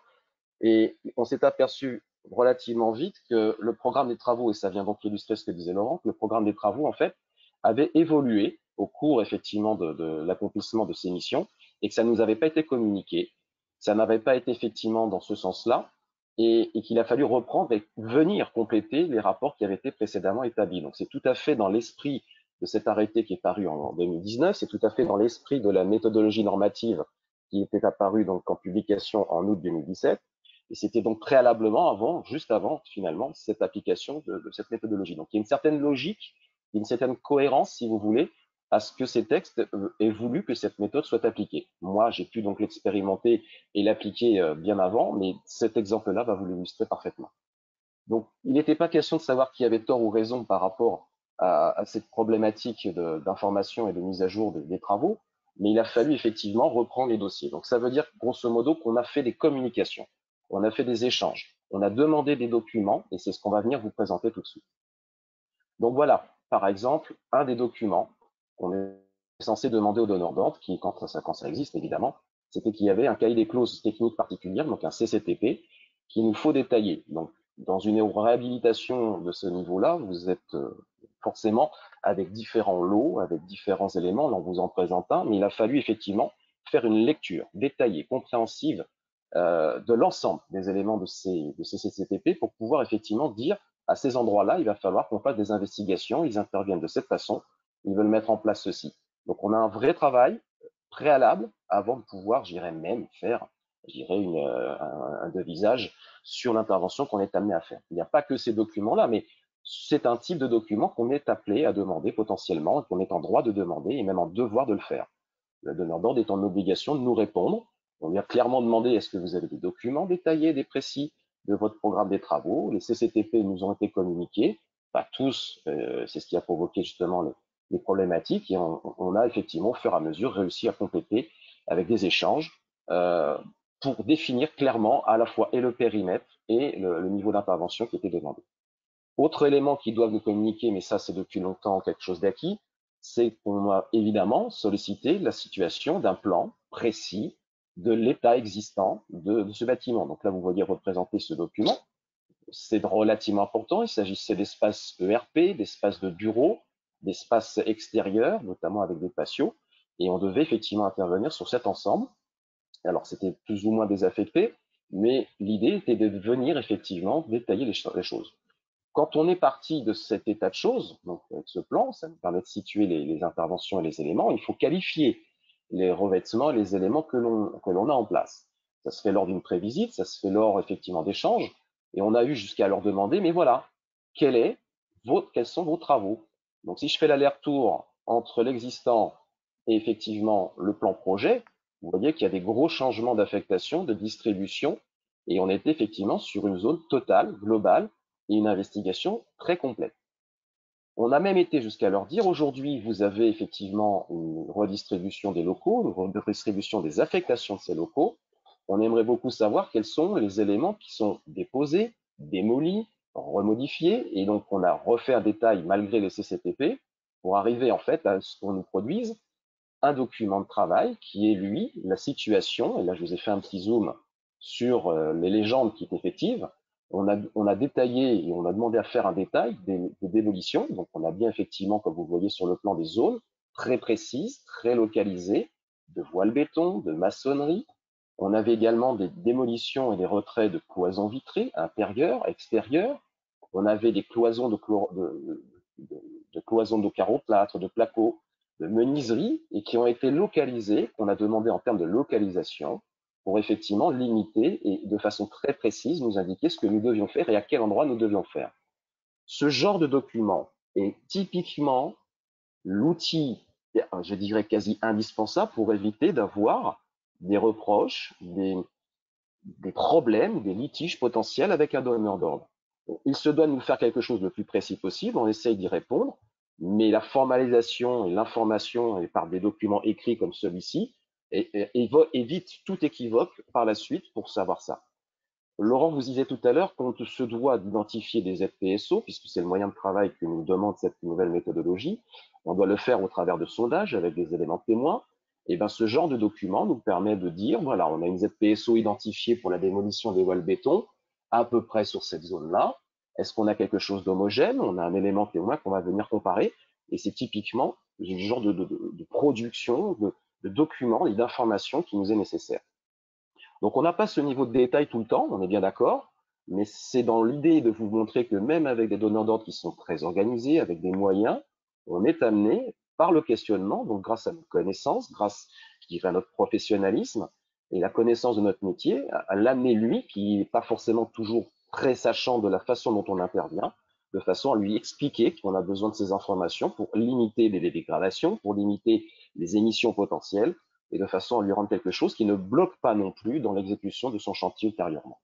et on s'est aperçu relativement vite que le programme des travaux, et ça vient donc illustrer ce que disait Laurent, que le programme des travaux en fait avait évolué au cours effectivement de l'accomplissement de ces missions et que ça ne nous avait pas été communiqué, ça n'avait pas été effectivement dans ce sens-là et qu'il a fallu reprendre et venir compléter les rapports qui avaient été précédemment établis. Donc c'est tout à fait dans l'esprit de cet arrêté qui est paru en 2019, c'est tout à fait dans l'esprit de la méthodologie normative qui était apparue donc en publication en août 2017. Et c'était donc préalablement, juste avant finalement, cette application de cette méthodologie. Donc il y a une certaine logique, une certaine cohérence, si vous voulez, à ce que ces textes aient voulu que cette méthode soit appliquée. Moi, j'ai pu donc l'expérimenter et l'appliquer bien avant, mais cet exemple-là va vous l'illustrer parfaitement. Donc, il n'était pas question de savoir qui avait tort ou raison par rapport à cette problématique d'information et de mise à jour des travaux, mais il a fallu effectivement reprendre les dossiers. Donc, ça veut dire grosso modo qu'on a fait des communications, on a fait des échanges, on a demandé des documents, et c'est ce qu'on va venir vous présenter tout de suite. Donc voilà, par exemple, un des documents qu'on est censé demander au donneur d'ordre, qui, quand ça existe évidemment, c'était qu'il y avait un cahier des clauses techniques particulières, donc un CCTP, qu'il nous faut détailler. Donc, dans une réhabilitation de ce niveau-là, vous êtes forcément avec différents lots, avec différents éléments. Là, on vous en présente un, mais il a fallu effectivement faire une lecture détaillée, compréhensive de l'ensemble des éléments de ces CCTP pour pouvoir effectivement dire à ces endroits-là, il va falloir qu'on fasse des investigations, ils interviennent de cette façon, ils veulent mettre en place ceci. Donc, on a un vrai travail préalable avant de pouvoir, j'irais même faire, un devisage sur l'intervention qu'on est amené à faire. Il n'y a pas que ces documents-là, mais c'est un type de document qu'on est appelé à demander potentiellement, et qu'on est en droit de demander et même en devoir de le faire. Le donneur d'ordre est en obligation de nous répondre. On lui a clairement demandé est-ce que vous avez des documents détaillés, des précis de votre programme des travaux. Les CCTP nous ont été communiqués, pas tous, c'est ce qui a provoqué justement les problématiques, et on a effectivement au fur et à mesure réussi à compléter avec des échanges pour définir clairement à la fois et le périmètre et le niveau d'intervention qui était demandé. Autre élément qu'ils doivent nous communiquer, mais ça c'est depuis longtemps quelque chose d'acquis, c'est qu'on a évidemment sollicité la situation d'un plan précis de l'état existant de ce bâtiment. Donc là, vous voyez représenter ce document. C'est relativement important. Il s'agissait d'espaces ERP, d'espaces de bureaux, d'espaces extérieurs, notamment avec des patios. Et on devait effectivement intervenir sur cet ensemble. Alors, c'était plus ou moins désaffecté, mais l'idée était de venir effectivement détailler les choses. Quand on est parti de cet état de choses, donc avec ce plan, ça nous permet de situer les interventions et les éléments, il faut qualifier les revêtements et les éléments que l'on a en place. Ça se fait lors d'une prévisite, ça se fait lors effectivement d'échanges, et on a eu jusqu'à leur demander, mais voilà, quels sont vos travaux? Donc si je fais l'aller-retour entre l'existant et effectivement le plan projet, vous voyez qu'il y a des gros changements d'affectation, de distribution, et on était effectivement sur une zone totale, globale, et une investigation très complète. On a même été jusqu'à leur dire, aujourd'hui, vous avez effectivement une redistribution des locaux, une redistribution des affectations de ces locaux. On aimerait beaucoup savoir quels sont les éléments qui sont déposés, démolis, remodifiés, et donc on a refait un détail malgré les CCTP pour arriver en fait à ce qu'on nous produise un document de travail qui est, lui, la situation, et là je vous ai fait un petit zoom sur les légendes qui sont effectives. On a détaillé et on a demandé à faire un détail des démolitions. Donc, on a bien effectivement, comme vous voyez sur le plan, des zones très précises, très localisées, de voiles béton, de maçonnerie. On avait également des démolitions et des retraits de cloisons vitrées, intérieures, extérieures. On avait des cloisons de cloisons de carreau-plâtre, de placo, de menuiserie, et qui ont été localisées, qu'on a demandé en termes de localisation, pour effectivement limiter et de façon très précise nous indiquer ce que nous devions faire et à quel endroit nous devions faire. Ce genre de document est typiquement l'outil, je dirais quasi indispensable pour éviter d'avoir des reproches, des problèmes, des litiges potentiels avec un donneur d'ordre. Il se doit de nous faire quelque chose le plus précis possible, on essaye d'y répondre, mais la formalisation et l'information et par des documents écrits comme celui-ci évite tout équivoque par la suite pour savoir ça. Laurent vous disait tout à l'heure qu'on se doit d'identifier des FPSO, puisque c'est le moyen de travail que nous demande cette nouvelle méthodologie. On doit le faire au travers de sondages avec des éléments témoins. Et bien, ce genre de document nous permet de dire, voilà, on a une ZPSO identifiée pour la démolition des voiles béton, à peu près sur cette zone-là. Est-ce qu'on a quelque chose d'homogène? On a un élément témoin qu'on va venir comparer. Et c'est typiquement le genre de production, de documents et d'informations qui nous est nécessaire. Donc, on n'a pas ce niveau de détail tout le temps, on est bien d'accord, mais c'est dans l'idée de vous montrer que même avec des donneurs d'ordre qui sont très organisés, avec des moyens, on est amené par le questionnement, donc grâce à nos connaissances, grâce, je dirais, à notre professionnalisme et la connaissance de notre métier, à l'amener lui, qui n'est pas forcément toujours très sachant de la façon dont on intervient, de façon à lui expliquer qu'on a besoin de ces informations pour limiter les dégradations, pour limiter les émissions potentielles, et de façon à lui rendre quelque chose qui ne bloque pas non plus dans l'exécution de son chantier ultérieurement.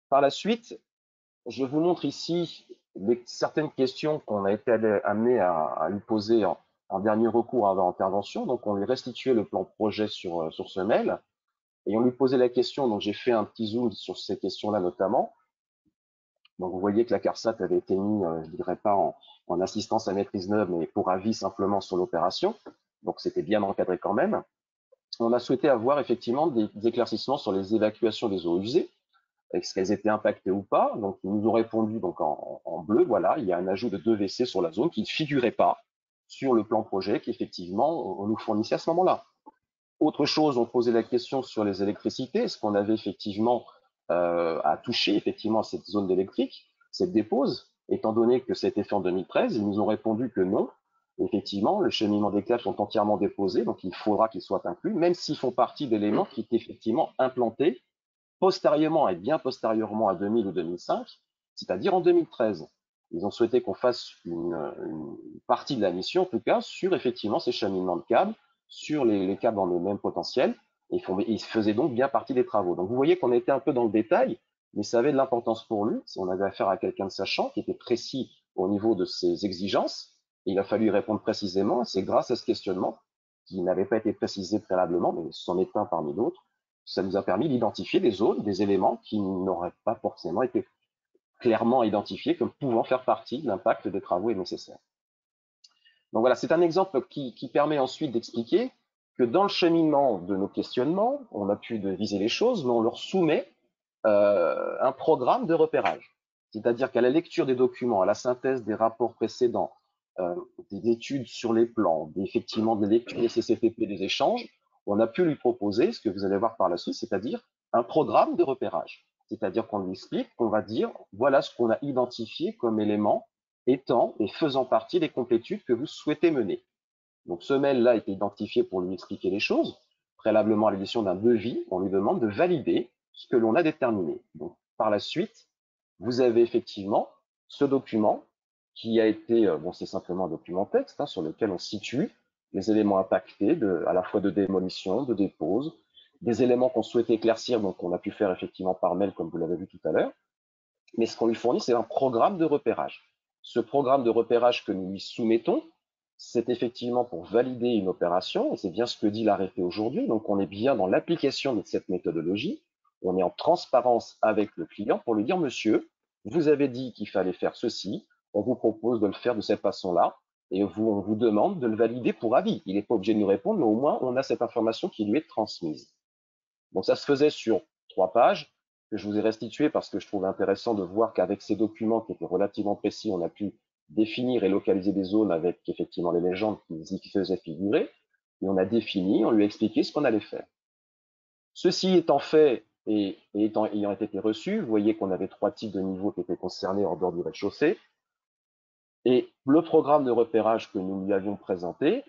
Par la suite, je vous montre ici certaines questions qu'on a été amené à lui poser en dernier recours avant intervention. Donc, on lui restituait le plan projet sur ce mail et on lui posait la question. Donc, j'ai fait un petit zoom sur ces questions-là notamment. Donc, vous voyez que la CARSAT avait été mise, je ne dirais pas en assistance à maîtrise neuve, mais pour avis simplement sur l'opération. Donc, c'était bien encadré quand même. On a souhaité avoir effectivement des éclaircissements sur les évacuations des eaux usées. est-ce qu'elles étaient impactées ou pas. Donc, ils nous ont répondu donc en bleu, voilà, il y a un ajout de 2 WC sur la zone qui ne figurait pas sur le plan projet qu'effectivement on nous fournissait à ce moment-là. Autre chose, on posait la question sur les électricités. Est-ce qu'on avait effectivement à toucher effectivement à cette zone d'électrique, cette dépose, étant donné que ça a été fait en 2013, ils nous ont répondu que non. Effectivement, les cheminements des câbles sont entièrement déposés, donc il faudra qu'ils soient inclus, même s'ils font partie d'éléments qui étaient effectivement implantés postérieurement et bien postérieurement à 2000 ou 2005, c'est-à-dire en 2013. Ils ont souhaité qu'on fasse une partie de la mission, en tout cas, sur effectivement ces cheminements de câbles, sur les câbles en eux-mêmes potentiels, et ils faisaient donc bien partie des travaux. Donc vous voyez qu'on était un peu dans le détail, mais ça avait de l'importance pour lui. On avait affaire à quelqu'un de sachant, qui était précis au niveau de ses exigences, et il a fallu y répondre précisément. C'est grâce à ce questionnement, qui n'avait pas été précisé préalablement, mais c'en est un parmi d'autres, ça nous a permis d'identifier des zones, des éléments qui n'auraient pas forcément été clairement identifiés comme pouvant faire partie de l'impact des travaux nécessaires. Donc voilà, c'est un exemple qui permet ensuite d'expliquer que dans le cheminement de nos questionnements, on a pu viser les choses, mais on leur soumet un programme de repérage. C'est-à-dire qu'à la lecture des documents, à la synthèse des rapports précédents, des études sur les plans, effectivement des lectures des CCTP, des échanges, on a pu lui proposer ce que vous allez voir par la suite, c'est-à-dire un programme de repérage. C'est-à-dire qu'on lui explique, qu'on va dire, voilà ce qu'on a identifié comme éléments étant et faisant partie des complétudes que vous souhaitez mener. Donc ce mail-là a été identifié pour lui expliquer les choses. Préalablement à l'édition d'un devis, on lui demande de valider ce que l'on a déterminé. Donc par la suite, vous avez effectivement ce document qui a été, bon, c'est simplement un document texte sur lequel on situe les éléments impactés, à la fois de démolition, de dépose, des éléments qu'on souhaitait éclaircir, donc on a pu faire effectivement par mail, comme vous l'avez vu tout à l'heure. Mais ce qu'on lui fournit, c'est un programme de repérage. Ce programme de repérage que nous lui soumettons, c'est effectivement pour valider une opération, et c'est bien ce que dit l'arrêté aujourd'hui. Donc on est bien dans l'application de cette méthodologie, on est en transparence avec le client pour lui dire, monsieur, vous avez dit qu'il fallait faire ceci, on vous propose de le faire de cette façon-là, et on vous demande de le valider pour avis. Il n'est pas obligé de nous répondre, mais au moins on a cette information qui lui est transmise. Donc ça se faisait sur 3 pages, que je vous ai restitué parce que je trouve intéressant de voir qu'avec ces documents qui étaient relativement précis, on a pu définir et localiser des zones avec effectivement les légendes qui y faisaient figurer, et on a défini, on lui a expliqué ce qu'on allait faire. Ceci étant fait et ayant été reçu, vous voyez qu'on avait 3 types de niveaux qui étaient concernés en dehors du rez-de-chaussée, et le programme de repérage que nous lui avions présenté,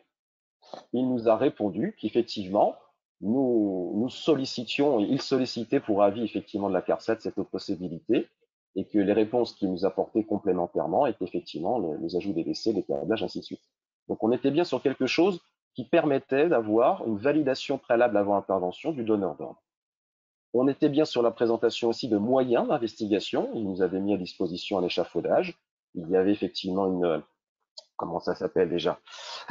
il nous a répondu qu'effectivement, nous sollicitions, et il sollicitait pour avis effectivement de la CARSAT cette possibilité, et que les réponses qu'il nous apportait complémentairement étaient effectivement les ajouts des WC, les câblages, ainsi de suite. Donc on était bien sur quelque chose qui permettait d'avoir une validation préalable avant intervention du donneur d'ordre. On était bien sur la présentation aussi de moyens d'investigation. Il nous avait mis à disposition un échafaudage. Il y avait effectivement une, comment ça s'appelle déjà,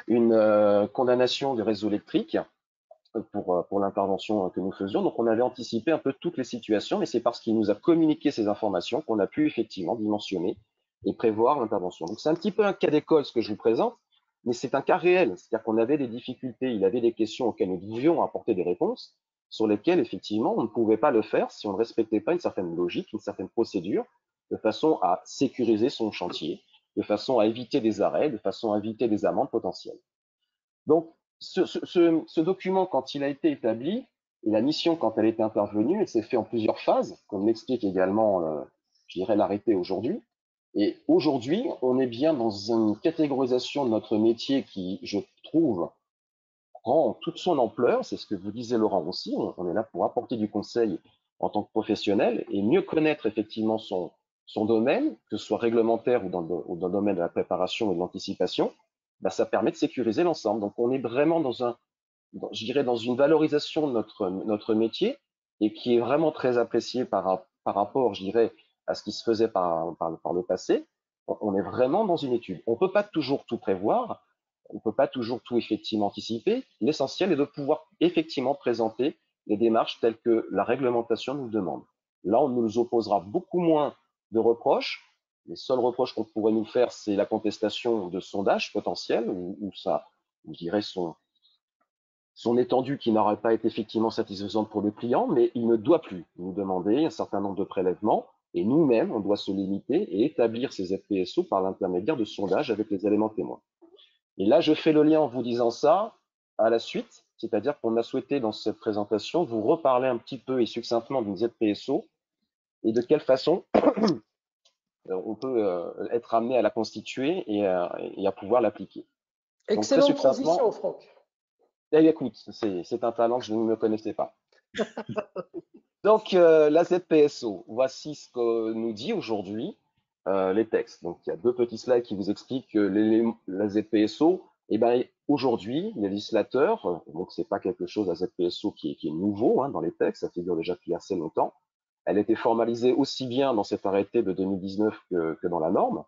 une condamnation du réseau électrique pour l'intervention que nous faisions. Donc on avait anticipé un peu toutes les situations, mais c'est parce qu'il nous a communiqué ces informations qu'on a pu effectivement dimensionner et prévoir l'intervention. Donc c'est un petit peu un cas d'école ce que je vous présente, mais c'est un cas réel. C'est-à-dire qu'on avait des difficultés, il avait des questions auxquelles nous devions apporter des réponses, sur lesquelles effectivement on ne pouvait pas le faire si on ne respectait pas une certaine logique, une certaine procédure, de façon à sécuriser son chantier, de façon à éviter des arrêts, de façon à éviter des amendes potentielles. Donc, ce document, quand il a été établi, et la mission, quand elle est intervenue, elle s'est faite en plusieurs phases, comme l'explique également, je dirais, l'arrêté aujourd'hui. Et aujourd'hui, on est bien dans une catégorisation de notre métier qui, je trouve, prend toute son ampleur. C'est ce que vous disiez, Laurent, aussi. On est là pour apporter du conseil en tant que professionnel et mieux connaître effectivement son domaine, que ce soit réglementaire ou dans le domaine de la préparation et de l'anticipation. Ben, ça permet de sécuriser l'ensemble. Donc, on est vraiment je dirais, dans une valorisation de notre métier et qui est vraiment très apprécié par rapport, je dirais, à ce qui se faisait par le passé. On est vraiment dans une étude. On ne peut pas toujours tout prévoir, on ne peut pas toujours tout effectivement anticiper. L'essentiel est de pouvoir effectivement présenter les démarches telles que la réglementation nous demande. Là, on nous opposera beaucoup moins de reproches. Les seuls reproches qu'on pourrait nous faire, c'est la contestation de sondage potentiel ou ça, je dirais, son étendue qui n'aurait pas été effectivement satisfaisante pour le client, mais il ne doit plus nous demander un certain nombre de prélèvements et nous-mêmes, on doit se limiter et établir ces ZPSO par l'intermédiaire de sondages avec les éléments témoins. Et là, je fais le lien en vous disant ça à la suite, c'est-à-dire qu'on a souhaité dans cette présentation vous reparler un petit peu et succinctement d'une ZPSO et de quelle façon on peut être amené à la constituer et à pouvoir l'appliquer. Excellente transition, Franck. Eh, écoute, c'est un talent que je ne me connaissais pas. Donc, la ZPSO, voici ce que nous dit aujourd'hui les textes. Donc, il y a 2 petits slides qui vous expliquent que la ZPSO, eh ben, aujourd'hui, les législateurs, donc c'est pas quelque chose, la ZPSO qui est nouveau dans les textes, ça figure déjà depuis assez longtemps. Elle était formalisée aussi bien dans cet arrêté de 2019 que dans la norme.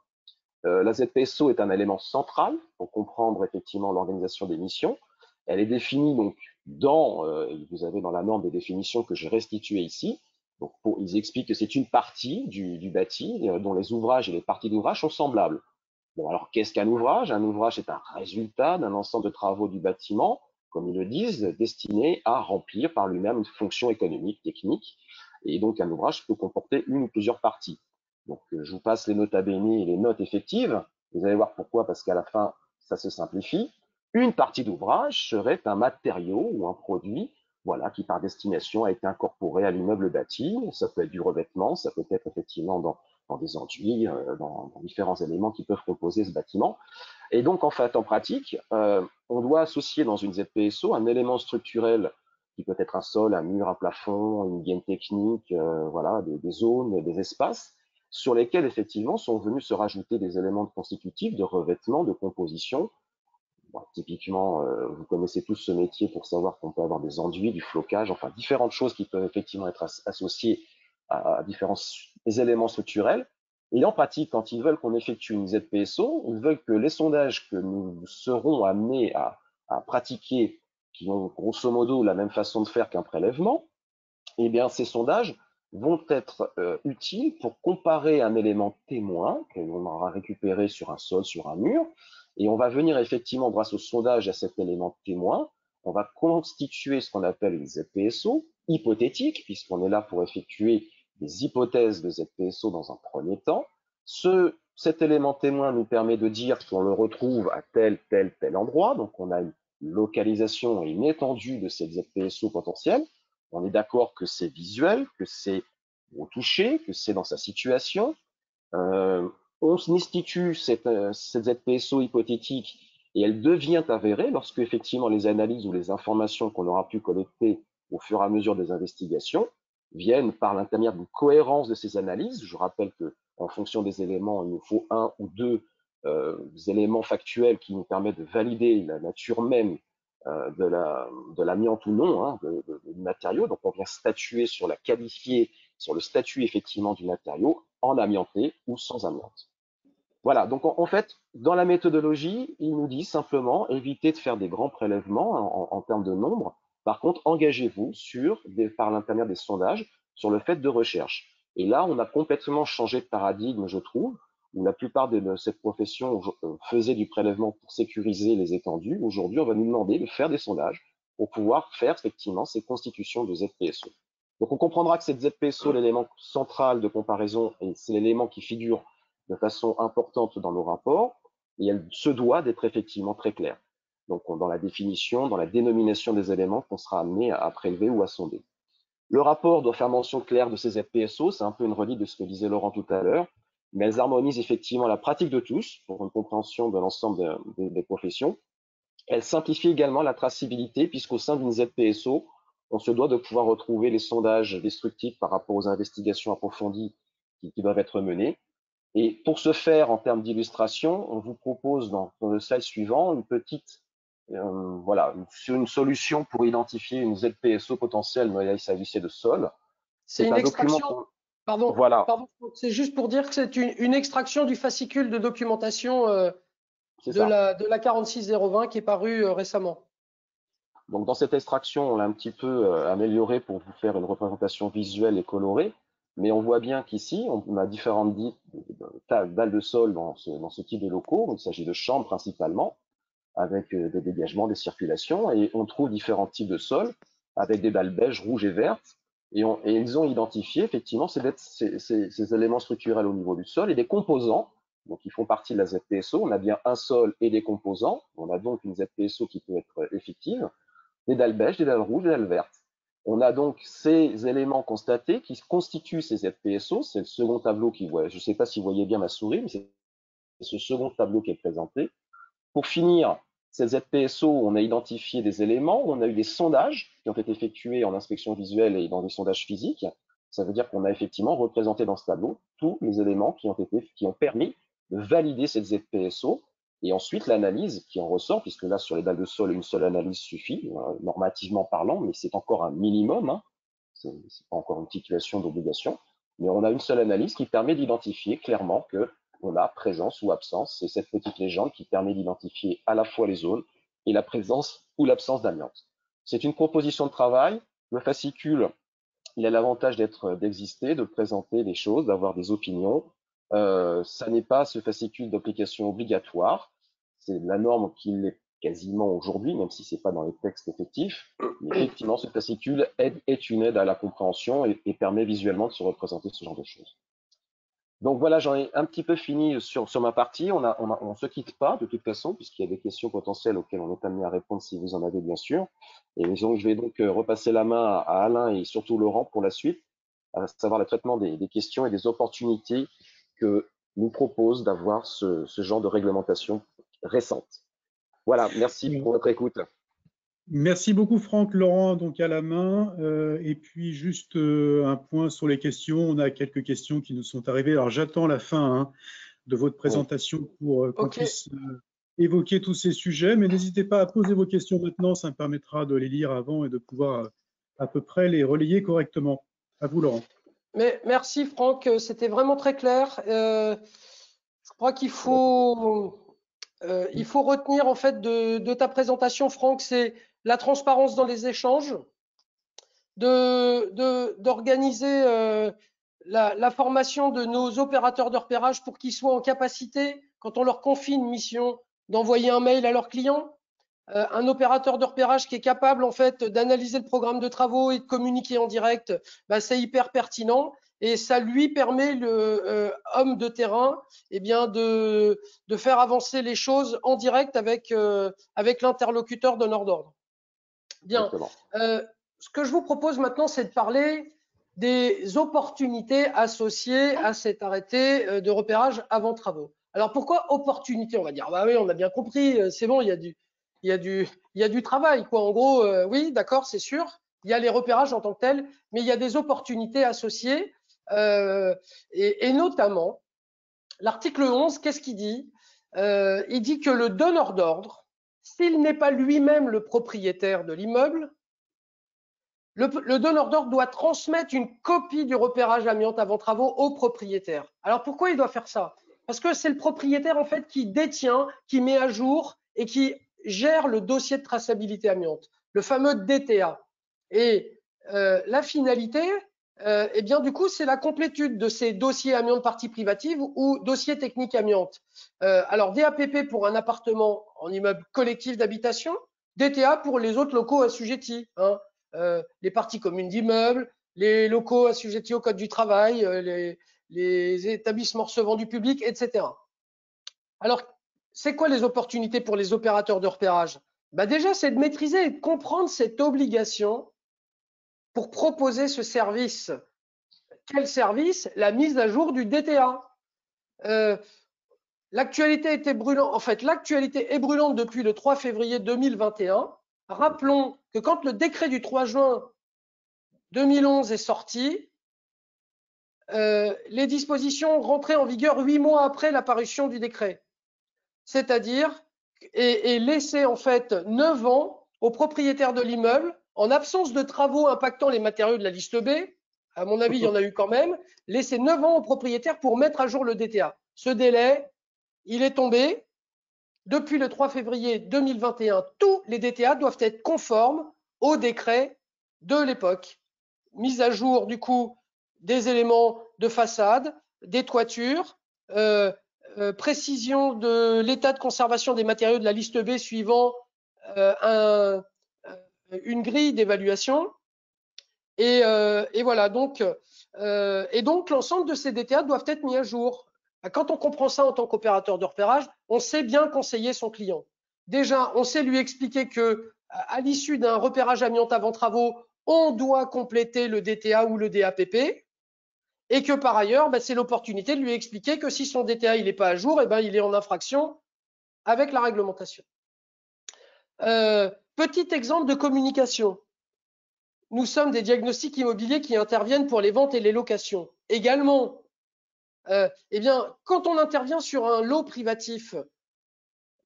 La ZPSO est un élément central pour comprendre effectivement l'organisation des missions. Elle est définie donc vous avez dans la norme des définitions que j'ai restituées ici. Donc ils expliquent que c'est une partie du bâti dont les ouvrages et les parties d'ouvrage sont semblables. Bon, alors qu'est-ce qu'un ouvrage? Un ouvrage est un résultat d'un ensemble de travaux du bâtiment, comme ils le disent, destiné à remplir par lui-même une fonction économique, technique. Et donc un ouvrage peut comporter une ou plusieurs parties. Donc, je vous passe les notes bene et les notes effectives. Vous allez voir pourquoi, parce qu'à la fin, ça se simplifie. Une partie d'ouvrage serait un matériau ou un produit, voilà, qui par destination a été incorporé à l'immeuble bâti. Ça peut être du revêtement, ça peut être effectivement dans des enduits, dans différents éléments qui peuvent composer ce bâtiment. Et donc, en fait, en pratique, on doit associer dans une ZPSO un élément structurel qui peut être un sol, un mur, un plafond, une gaine technique, voilà, des zones, des espaces, sur lesquels effectivement sont venus se rajouter des éléments constitutifs de revêtement, de composition. Bon, typiquement, vous connaissez tous ce métier pour savoir qu'on peut avoir des enduits, du flocage, enfin différentes choses qui peuvent effectivement être associées à différents éléments structurels. Et en pratique, quand ils veulent qu'on effectue une ZPSO, ils veulent que les sondages que nous serons amenés à pratiquer, qui ont grosso modo la même façon de faire qu'un prélèvement, eh bien, ces sondages vont être utiles pour comparer un élément témoin que l'on aura récupéré sur un sol, sur un mur, et on va venir effectivement, grâce au sondage à cet élément témoin, on va constituer ce qu'on appelle une ZPSO hypothétique, puisqu'on est là pour effectuer des hypothèses de ZPSO dans un premier temps. Cet élément témoin nous permet de dire qu'on le retrouve à tel endroit, donc on a une localisation et une étendue de cette ZPSO potentielle. On est d'accord que c'est visuel, que c'est au toucher, que c'est dans sa situation. On institue cette ZPSO hypothétique et elle devient avérée lorsque effectivement les analyses ou les informations qu'on aura pu collecter au fur et à mesure des investigations viennent par l'intermédiaire d'une cohérence de ces analyses. Je rappelle que en fonction des éléments, il nous faut 1 ou 2 éléments factuels qui nous permettent de valider la nature même de l'amiante ou non du matériau. Donc on vient statuer sur la qualifier, sur le statut effectivement du matériau en amianté ou sans amiante. Voilà, donc en fait, dans la méthodologie, il nous dit simplement évitez de faire des grands prélèvements en termes de nombre. Par contre, engagez-vous par l'intermédiaire des sondages sur le fait de recherche. Et là, on a complètement changé de paradigme, je trouve, où la plupart de cette profession faisait du prélèvement pour sécuriser les étendues. Aujourd'hui, on va nous demander de faire des sondages pour pouvoir faire effectivement ces constitutions de ZPSO. Donc on comprendra que cette ZPSO, l'élément central de comparaison, et c'est l'élément qui figure de façon importante dans nos rapports, et elle se doit d'être effectivement très claire. Donc dans la définition, dans la dénomination des éléments qu'on sera amené à prélever ou à sonder. Le rapport doit faire mention claire de ces ZPSO, c'est un peu une redite de ce que disait Laurent tout à l'heure, mais elles harmonisent effectivement la pratique de tous pour une compréhension de l'ensemble des professions. Elles simplifient également la traçabilité puisqu'au sein d'une ZPSO, on se doit de pouvoir retrouver les sondages destructifs par rapport aux investigations approfondies qui doivent être menées. Et pour ce faire, en termes d'illustration, on vous propose dans le slide suivant une petite, voilà, une solution pour identifier une ZPSO potentielle, mais il s'agissait de sol. C'est une extraction. Pardon, voilà. Pardon, c'est juste pour dire que c'est une extraction du fascicule de documentation de la 46020 qui est paru récemment. Donc dans cette extraction, on l'a un petit peu amélioré pour vous faire une représentation visuelle et colorée. Mais on voit bien qu'ici, on a différentes dalles de sol dans ce type de locaux. Il s'agit de chambres principalement, avec des dégagements, des circulations, et on trouve différents types de sols avec des dalles beiges, rouges et vertes, et ils ont identifié effectivement ces éléments structurels au niveau du sol et des composants, donc qui font partie de la ZPSO. On a bien un sol et des composants, on a donc une ZPSO qui peut être effective, des dalles beiges, des dalles rouges, des dalles vertes. On a donc ces éléments constatés qui constituent ces ZPSO. C'est le second tableau qui voit. Je ne sais pas si vous voyez bien ma souris, mais c'est ce second tableau qui est présenté. Pour finir, ces ZPSO, on a identifié des éléments, on a eu des sondages qui ont été effectués en inspection visuelle et dans des sondages physiques. Ça veut dire qu'on a effectivement représenté dans ce tableau tous les éléments qui ont permis de valider cette ZPSO. Et ensuite, l'analyse qui en ressort, puisque là, sur les dalles de sol, une seule analyse suffit, normativement parlant, mais c'est encore un minimum, hein. C'est pas encore une situation d'obligation, mais on a une seule analyse qui permet d'identifier clairement que on a présence ou absence. C'est cette petite légende qui permet d'identifier à la fois les zones et la présence ou l'absence d'amiante. C'est une proposition de travail. Le fascicule, il a l'avantage d'exister, de présenter des choses, d'avoir des opinions. Ça n'est pas ce fascicule d'application obligatoire. C'est la norme qui l'est quasiment aujourd'hui, même si c'est pas dans les textes effectifs. Mais effectivement, ce fascicule est une aide à la compréhension et permet visuellement de se représenter ce genre de choses. Donc voilà, j'en ai un petit peu fini sur ma partie. On se quitte pas de toute façon, puisqu'il y a des questions potentielles auxquelles on est amené à répondre si vous en avez bien sûr. Et donc, je vais donc repasser la main à Alain et surtout Laurent pour la suite, à savoir le traitement des questions et des opportunités que nous propose d'avoir ce genre de réglementation récente. Voilà, merci pour votre écoute. Merci beaucoup Franck. Laurent donc à la main. Et puis juste un point sur les questions. On a quelques questions qui nous sont arrivées. Alors j'attends la fin de votre présentation pour qu'on puisse évoquer tous ces sujets. Mais n'hésitez pas à poser vos questions maintenant. Ça me permettra de les lire avant et de pouvoir à peu près les relayer correctement. À vous Laurent. Mais merci Franck, c'était vraiment très clair. Je crois qu'il faut retenir en fait de ta présentation, Franck, c'est la transparence dans les échanges, d'organiser la formation de nos opérateurs de repérage pour qu'ils soient en capacité, quand on leur confie une mission, d'envoyer un mail à leurs clients. Un opérateur de repérage qui est capable en fait d'analyser le programme de travaux et de communiquer en direct, c'est hyper pertinent et ça lui permet, le homme de terrain, de faire avancer les choses en direct avec l'interlocuteur donneur d'ordre. Bien. Ce que je vous propose maintenant, c'est de parler des opportunités associées à cet arrêté de repérage avant travaux. Alors pourquoi opportunité? On va dire, bah oui, on a bien compris, c'est bon, il y a du travail, quoi. En gros, oui, d'accord, c'est sûr. Il y a les repérages en tant que tels, mais il y a des opportunités associées, et notamment l'article 11. Qu'est-ce qu'il dit? Il dit que le donneur d'ordre, s'il n'est pas lui-même le propriétaire de l'immeuble, le donneur d'ordre doit transmettre une copie du repérage amiante avant travaux au propriétaire. Alors pourquoi il doit faire ça? Parce que c'est le propriétaire en fait qui détient, qui met à jour et qui gère le dossier de traçabilité amiante, le fameux DTA. Et la finalité, du coup, c'est la complétude de ces dossiers amiante partie privative ou dossiers techniques amiante. Alors DAPP pour un appartement en immeuble collectif d'habitation, DTA pour les autres locaux assujettis, les parties communes d'immeubles, les locaux assujettis au code du travail, les établissements recevant du public, etc. Alors, c'est quoi les opportunités pour les opérateurs de repérage? Déjà, c'est de maîtriser et de comprendre cette obligation pour proposer ce service. Quel service? La mise à jour du DTA. L'actualité était brûlante. En fait, l'actualité est brûlante depuis le 3 février 2021. Rappelons que quand le décret du 3 juin 2011 est sorti, les dispositions rentraient en vigueur 8 mois après l'apparition du décret. C'est-à-dire, et laisser en fait 9 ans aux propriétaires de l'immeuble, en absence de travaux impactant les matériaux de la liste B, à mon avis, il y en a eu quand même, laisser 9 ans aux propriétaires pour mettre à jour le DTA. Ce délai, il est tombé. Depuis le 3 février 2021, tous les DTA doivent être conformes au décret de l'époque. Mise à jour, du coup, des éléments de façade, des toitures, précision de l'état de conservation des matériaux de la liste B suivant une grille d'évaluation. Et voilà, donc l'ensemble de ces DTA doivent être mis à jour. Quand on comprend ça en tant qu'opérateur de repérage, on sait bien conseiller son client. Déjà, on sait lui expliquer que à l'issue d'un repérage amiante avant travaux, on doit compléter le DTA ou le DAPP, et que par ailleurs, c'est l'opportunité de lui expliquer que si son DTA il n'est pas à jour, il est en infraction avec la réglementation. Petit exemple de communication. Nous sommes des diagnostics immobiliers qui interviennent pour les ventes et les locations. Également, quand on intervient sur un lot privatif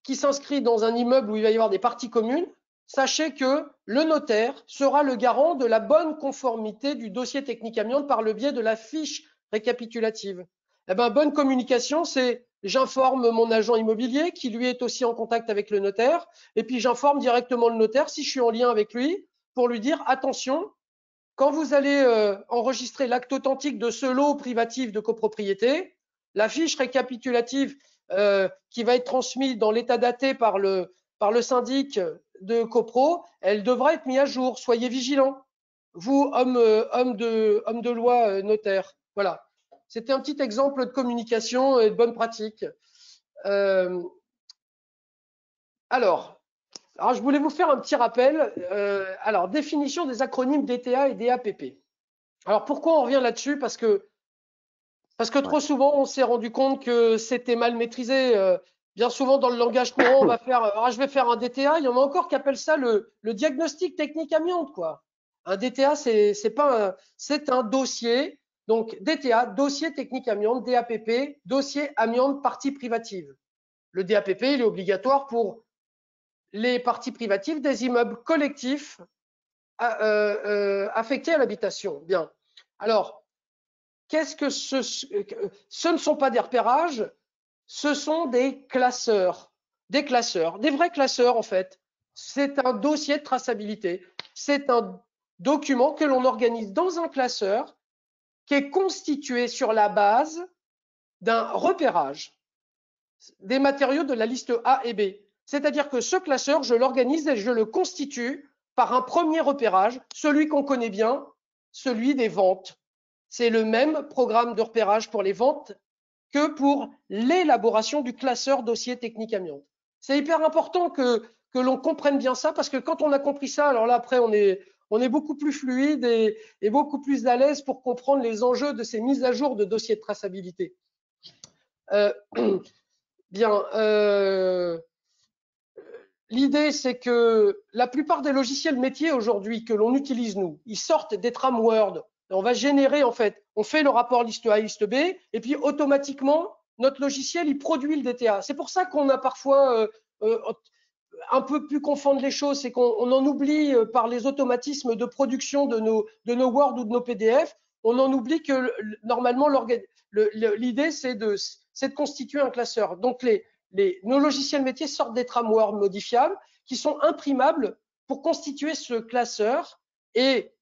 qui s'inscrit dans un immeuble où il va y avoir des parties communes, sachez que le notaire sera le garant de la bonne conformité du dossier technique amiante par le biais de la fiche récapitulative. Bonne communication, c'est j'informe mon agent immobilier qui lui est aussi en contact avec le notaire, et puis j'informe directement le notaire si je suis en lien avec lui pour lui dire attention, quand vous allez enregistrer l'acte authentique de ce lot privatif de copropriété, la fiche récapitulative qui va être transmise dans l'état daté par le syndic de copro, elle devra être mise à jour. Soyez vigilants, vous, homme de loi notaire. Voilà. C'était un petit exemple de communication et de bonne pratique. Alors, je voulais vous faire un petit rappel. Alors, définition des acronymes DTA et DAPP. Alors, pourquoi on revient là-dessus? Parce que trop souvent, on s'est rendu compte que c'était mal maîtrisé. Bien souvent, dans le langage courant, on va faire je vais faire un DTA. Il y en a encore qui appellent ça le diagnostic technique amiante, quoi. Un DTA, c'est un dossier. Donc, DTA, dossier technique amiante, DAPP, dossier amiante partie privative. Le DAPP, il est obligatoire pour les parties privatives des immeubles collectifs affectés à l'habitation. Bien. Alors, qu'est-ce que ce ne sont pas des repérages, ce sont des classeurs. Des vrais classeurs en fait. C'est un dossier de traçabilité. C'est un document que l'on organise dans un classeur qui est constitué sur la base d'un repérage des matériaux de la liste A et B. C'est-à-dire que ce classeur, je l'organise et je le constitue par un premier repérage, celui qu'on connaît bien, celui des ventes. C'est le même programme de repérage pour les ventes que pour l'élaboration du classeur dossier technique amiante. C'est hyper important que l'on comprenne bien ça, parce que quand on a compris ça, alors là après on est beaucoup plus fluide et beaucoup plus à l'aise pour comprendre les enjeux de ces mises à jour de dossiers de traçabilité. L'idée, c'est que la plupart des logiciels métiers aujourd'hui que l'on utilise, nous, ils sortent des trames Word. On va générer, en fait, on fait le rapport liste A, liste B, et puis automatiquement, notre logiciel, il produit le DTA. C'est pour ça qu'on a parfois un peu pu confondre les choses, c'est qu'on en oublie par les automatismes de production de nos Word ou de nos PDF, on en oublie que normalement, l'idée, c'est de constituer un classeur. Donc, nos logiciels métiers sortent des trames Word modifiables qui sont imprimables pour constituer ce classeur. Et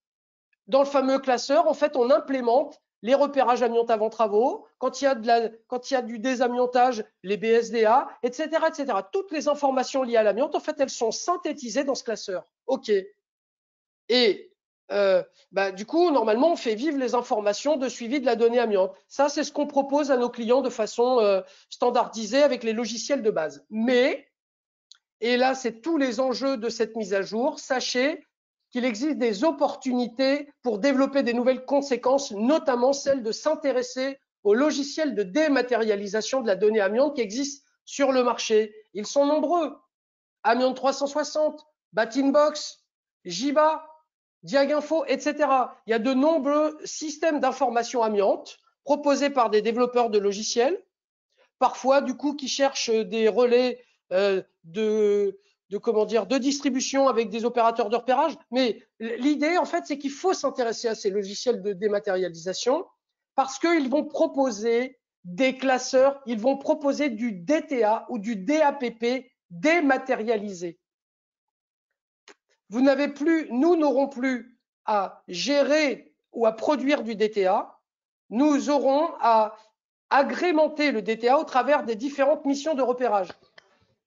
dans le fameux classeur, en fait, on implémente les repérages amiante avant travaux, quand il y a du désamiantage, les BSDA, etc., etc. Toutes les informations liées à l'amiante, en fait, elles sont synthétisées dans ce classeur. OK. Et du coup, normalement, on fait vivre les informations de suivi de la donnée amiante. Ça, c'est ce qu'on propose à nos clients de façon standardisée avec les logiciels de base. Mais, et là, c'est tous les enjeux de cette mise à jour, sachez qu'il existe des opportunités pour développer des nouvelles conséquences, notamment celle de s'intéresser aux logiciels de dématérialisation de la donnée amiante qui existent sur le marché. Ils sont nombreux. Amiante 360, Batinbox, Jiba, Diaginfo, etc. Il y a de nombreux systèmes d'information amiante proposés par des développeurs de logiciels, parfois du coup qui cherchent des relais de distribution avec des opérateurs de repérage. Mais l'idée, en fait, c'est qu'il faut s'intéresser à ces logiciels de dématérialisation parce qu'ils vont proposer des classeurs, ils vont proposer du DTA ou du DAPP dématérialisé. Nous n'aurons plus à gérer ou à produire du DTA, nous aurons à agrémenter le DTA au travers des différentes missions de repérage.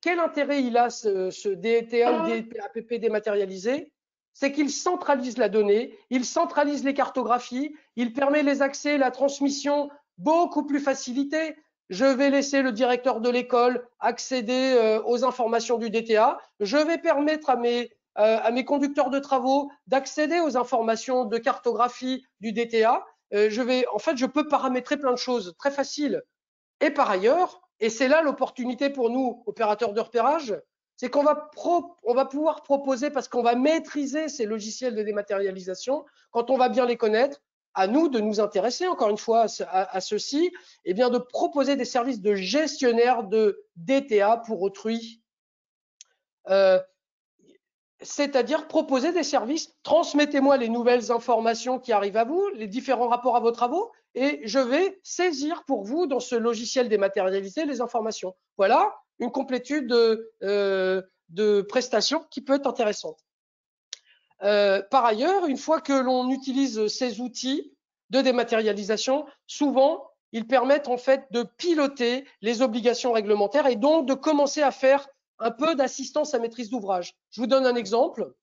Quel intérêt il a ce DTA ou DAPP dématérialisé? C'est qu'il centralise la donnée, il centralise les cartographies, il permet les accès, la transmission beaucoup plus facilitée. Je vais laisser le directeur de l'école accéder aux informations du DTA. Je vais permettre à mes conducteurs de travaux d'accéder aux informations de cartographie du DTA. En fait, je peux paramétrer plein de choses, très facile. Et par ailleurs, et c'est là l'opportunité pour nous, opérateurs de repérage, c'est qu'on va pouvoir proposer, parce qu'on va maîtriser ces logiciels de dématérialisation, quand on va bien les connaître, à nous de nous intéresser encore une fois à ceux-ci, et bien de proposer des services de gestionnaire de DTA pour autrui. C'est-à-dire proposer des services, transmettez-moi les nouvelles informations qui arrivent à vous, les différents rapports à vos travaux, et je vais saisir pour vous dans ce logiciel dématérialisé les informations. Voilà une complétude de prestations qui peut être intéressante. Par ailleurs, une fois que l'on utilise ces outils de dématérialisation, souvent, ils permettent en fait de piloter les obligations réglementaires et donc de commencer à faire un peu d'assistance à maîtrise d'ouvrage. Je vous donne un exemple.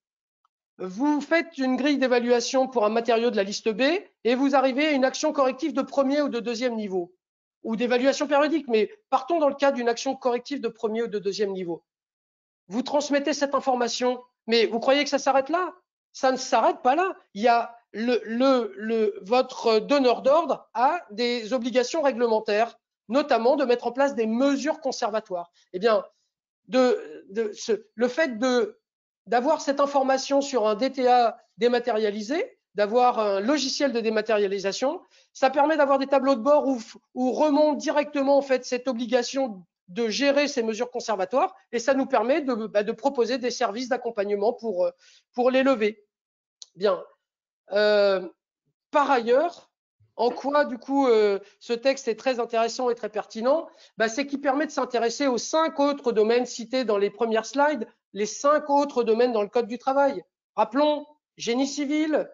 Vous faites une grille d'évaluation pour un matériau de la liste B et vous arrivez à une action corrective de premier ou de deuxième niveau, ou d'évaluation périodique, mais partons dans le cas d'une action corrective de premier ou de deuxième niveau. Vous transmettez cette information, mais vous croyez que ça s'arrête là? Ça ne s'arrête pas là. Il y a votre donneur d'ordre a des obligations réglementaires, notamment de mettre en place des mesures conservatoires. Eh bien, le fait d'avoir cette information sur un DTA dématérialisé, d'avoir un logiciel de dématérialisation, ça permet d'avoir des tableaux de bord où remonte directement en fait cette obligation de gérer ces mesures conservatoires, et ça nous permet de proposer des services d'accompagnement pour les lever. Bien. Par ailleurs, en quoi, du coup, ce texte est très intéressant et très pertinent, c'est qu'il permet de s'intéresser aux 5 autres domaines cités dans les premières slides, les 5 autres domaines dans le Code du travail. Rappelons, génie civil,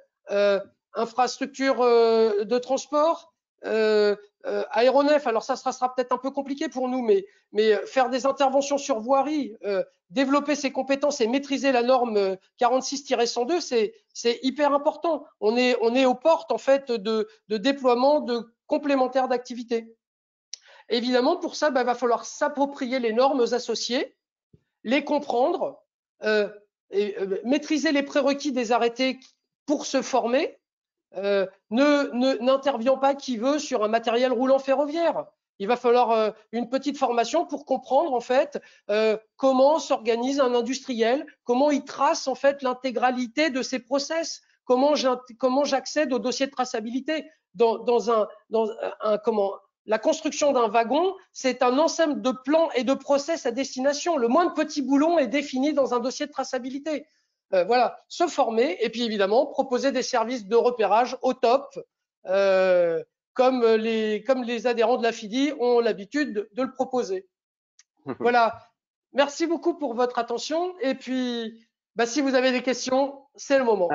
infrastructure de transport, aéronef. Alors ça sera peut-être un peu compliqué pour nous, mais faire des interventions sur voirie, développer ses compétences et maîtriser la norme 46-102, c'est hyper important. On est aux portes en fait de déploiement de complémentaires d'activités. Évidemment, pour ça, va falloir s'approprier les normes associées, les comprendre, maîtriser les prérequis des arrêtés pour se former. N'intervient pas qui veut sur un matériel roulant ferroviaire. Il va falloir une petite formation pour comprendre en fait comment s'organise un industriel, comment il trace en fait l'intégralité de ses process, comment j'accède au dossier de traçabilité. La construction d'un wagon, c'est un ensemble de plans et de process à destination. Le moindre petit boulon est défini dans un dossier de traçabilité. Voilà, se former et puis évidemment proposer des services de repérage au top, comme les adhérents de la FIDI ont l'habitude de le proposer. Voilà, merci beaucoup pour votre attention et puis si vous avez des questions, c'est le moment.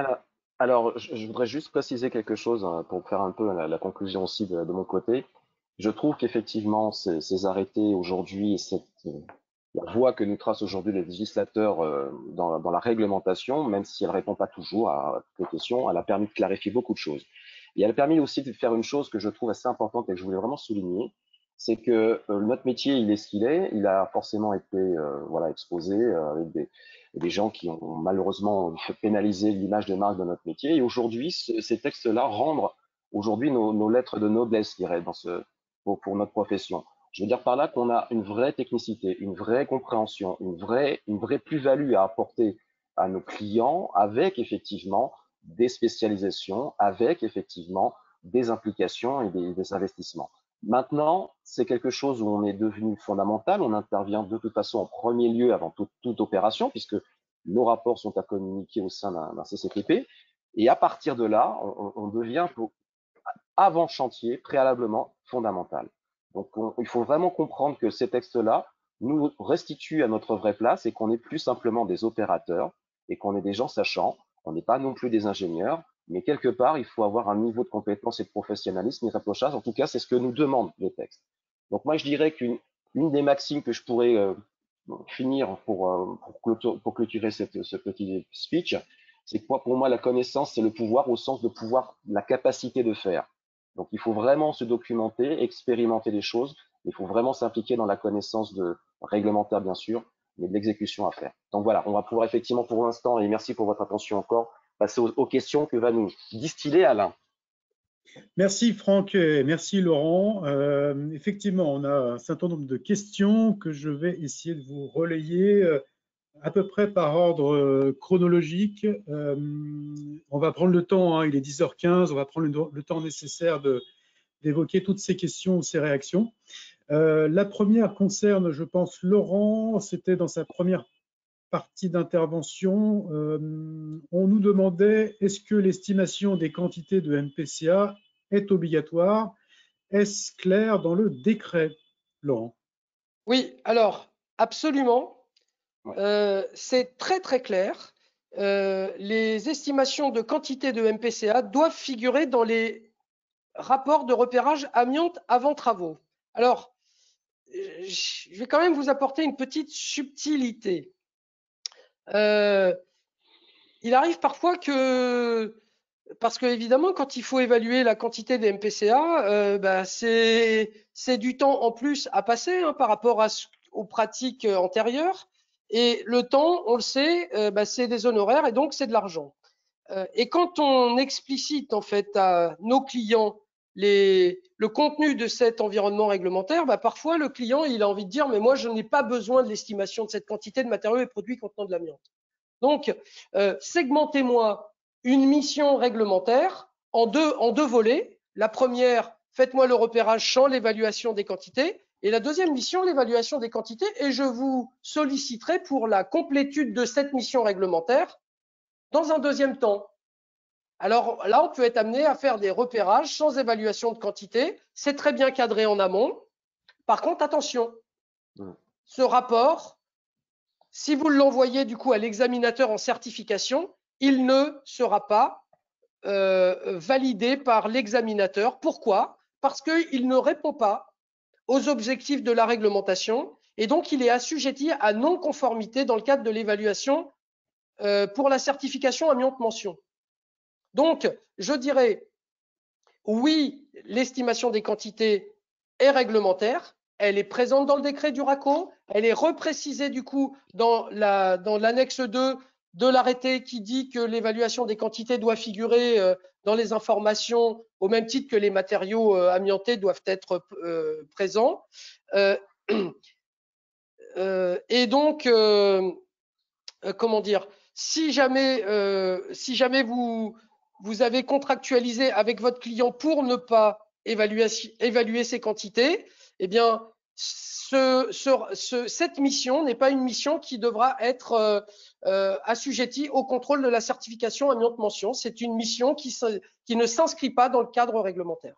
Alors, je voudrais juste préciser quelque chose pour faire un peu la conclusion aussi de mon côté. Je trouve qu'effectivement, ces arrêtés aujourd'hui, la voie que nous trace aujourd'hui les législateurs dans la réglementation, même si elle ne répond pas toujours à toutes les questions, elle a permis de clarifier beaucoup de choses. Et elle a permis aussi de faire une chose que je trouve assez importante et que je voulais vraiment souligner, c'est que notre métier, il est ce qu'il est. Il a forcément été exposé avec des gens qui ont malheureusement pénalisé l'image de marque de notre métier. Et aujourd'hui, ces textes-là rendent aujourd'hui nos lettres de noblesse, je dirais, pour notre profession. Je veux dire par là qu'on a une vraie technicité, une vraie compréhension, une vraie plus-value à apporter à nos clients avec effectivement des spécialisations, avec effectivement des implications et des investissements. Maintenant, c'est quelque chose où on est devenu fondamental. On intervient de toute façon en premier lieu avant toute opération, puisque nos rapports sont à communiquer au sein d'un CCTP. Et à partir de là, on devient avant chantier, préalablement fondamental. Donc, il faut vraiment comprendre que ces textes-là nous restituent à notre vraie place et qu'on n'est plus simplement des opérateurs et qu'on est des gens sachants. On n'est pas non plus des ingénieurs. Mais quelque part, il faut avoir un niveau de compétence et de professionnalisme irréprochable. En tout cas, c'est ce que nous demandent les textes. Donc moi, je dirais qu'une des maximes que je pourrais finir pour clôturer ce petit speech, c'est que pour moi, la connaissance, c'est le pouvoir au sens de pouvoir, la capacité de faire. Donc il faut vraiment se documenter, expérimenter les choses. Il faut vraiment s'impliquer dans la connaissance réglementaire, bien sûr, mais de l'exécution à faire. Donc voilà, on va pouvoir effectivement pour l'instant, et merci pour votre attention encore, passer aux questions que va nous distiller Alain. Merci Franck et merci Laurent. Effectivement, on a un certain nombre de questions que je vais essayer de vous relayer à peu près par ordre chronologique. On va prendre le temps, hein, il est 10h15, on va prendre le temps nécessaire d'évoquer toutes ces questions ou ces réactions. La première concerne, je pense, Laurent, c'était dans sa première partie d'intervention. On nous demandait, est-ce que l'estimation des quantités de MPCA est obligatoire? Est-ce clair dans le décret, Laurent? Oui, alors, absolument. C'est très, très clair. Les estimations de quantité de MPCA doivent figurer dans les rapports de repérage amiante avant travaux. Alors, je vais quand même vous apporter une petite subtilité. Il arrive parfois que, parce que évidemment, quand il faut évaluer la quantité des MPCA, c'est du temps en plus à passer hein, par rapport aux pratiques antérieures. Et le temps, on le sait, c'est des honoraires et donc c'est de l'argent. Et quand on explicite en fait à nos clients le contenu de cet environnement réglementaire, parfois le client il a envie de dire mais moi je n'ai pas besoin de l'estimation de cette quantité de matériaux et produits contenant de l'amiante. Donc segmentez-moi une mission réglementaire en deux volets. La première, faites-moi le repérage sans l'évaluation des quantités. Et la deuxième mission, l'évaluation des quantités. Et je vous solliciterai pour la complétude de cette mission réglementaire dans un deuxième temps. Alors là, on peut être amené à faire des repérages sans évaluation de quantité. C'est très bien cadré en amont. Par contre, attention, ce rapport, si vous l'envoyez du coup à l'examinateur en certification, il ne sera pas validé par l'examinateur. Pourquoi? Parce qu'il ne répond pas aux objectifs de la réglementation et donc il est assujetti à non-conformité dans le cadre de l'évaluation pour la certification amiante mention. Donc, je dirais, oui, l'estimation des quantités est réglementaire, elle est présente dans le décret du RACO, elle est reprécisée du coup dans l'annexe 2 de l'arrêté qui dit que l'évaluation des quantités doit figurer dans les informations au même titre que les matériaux amiantés doivent être présents. Et donc, comment dire, si jamais vous avez contractualisé avec votre client pour ne pas évaluer ces quantités, eh bien, cette mission n'est pas une mission qui devra être assujettie au contrôle de la certification amiante mention. C'est une mission qui ne s'inscrit pas dans le cadre réglementaire.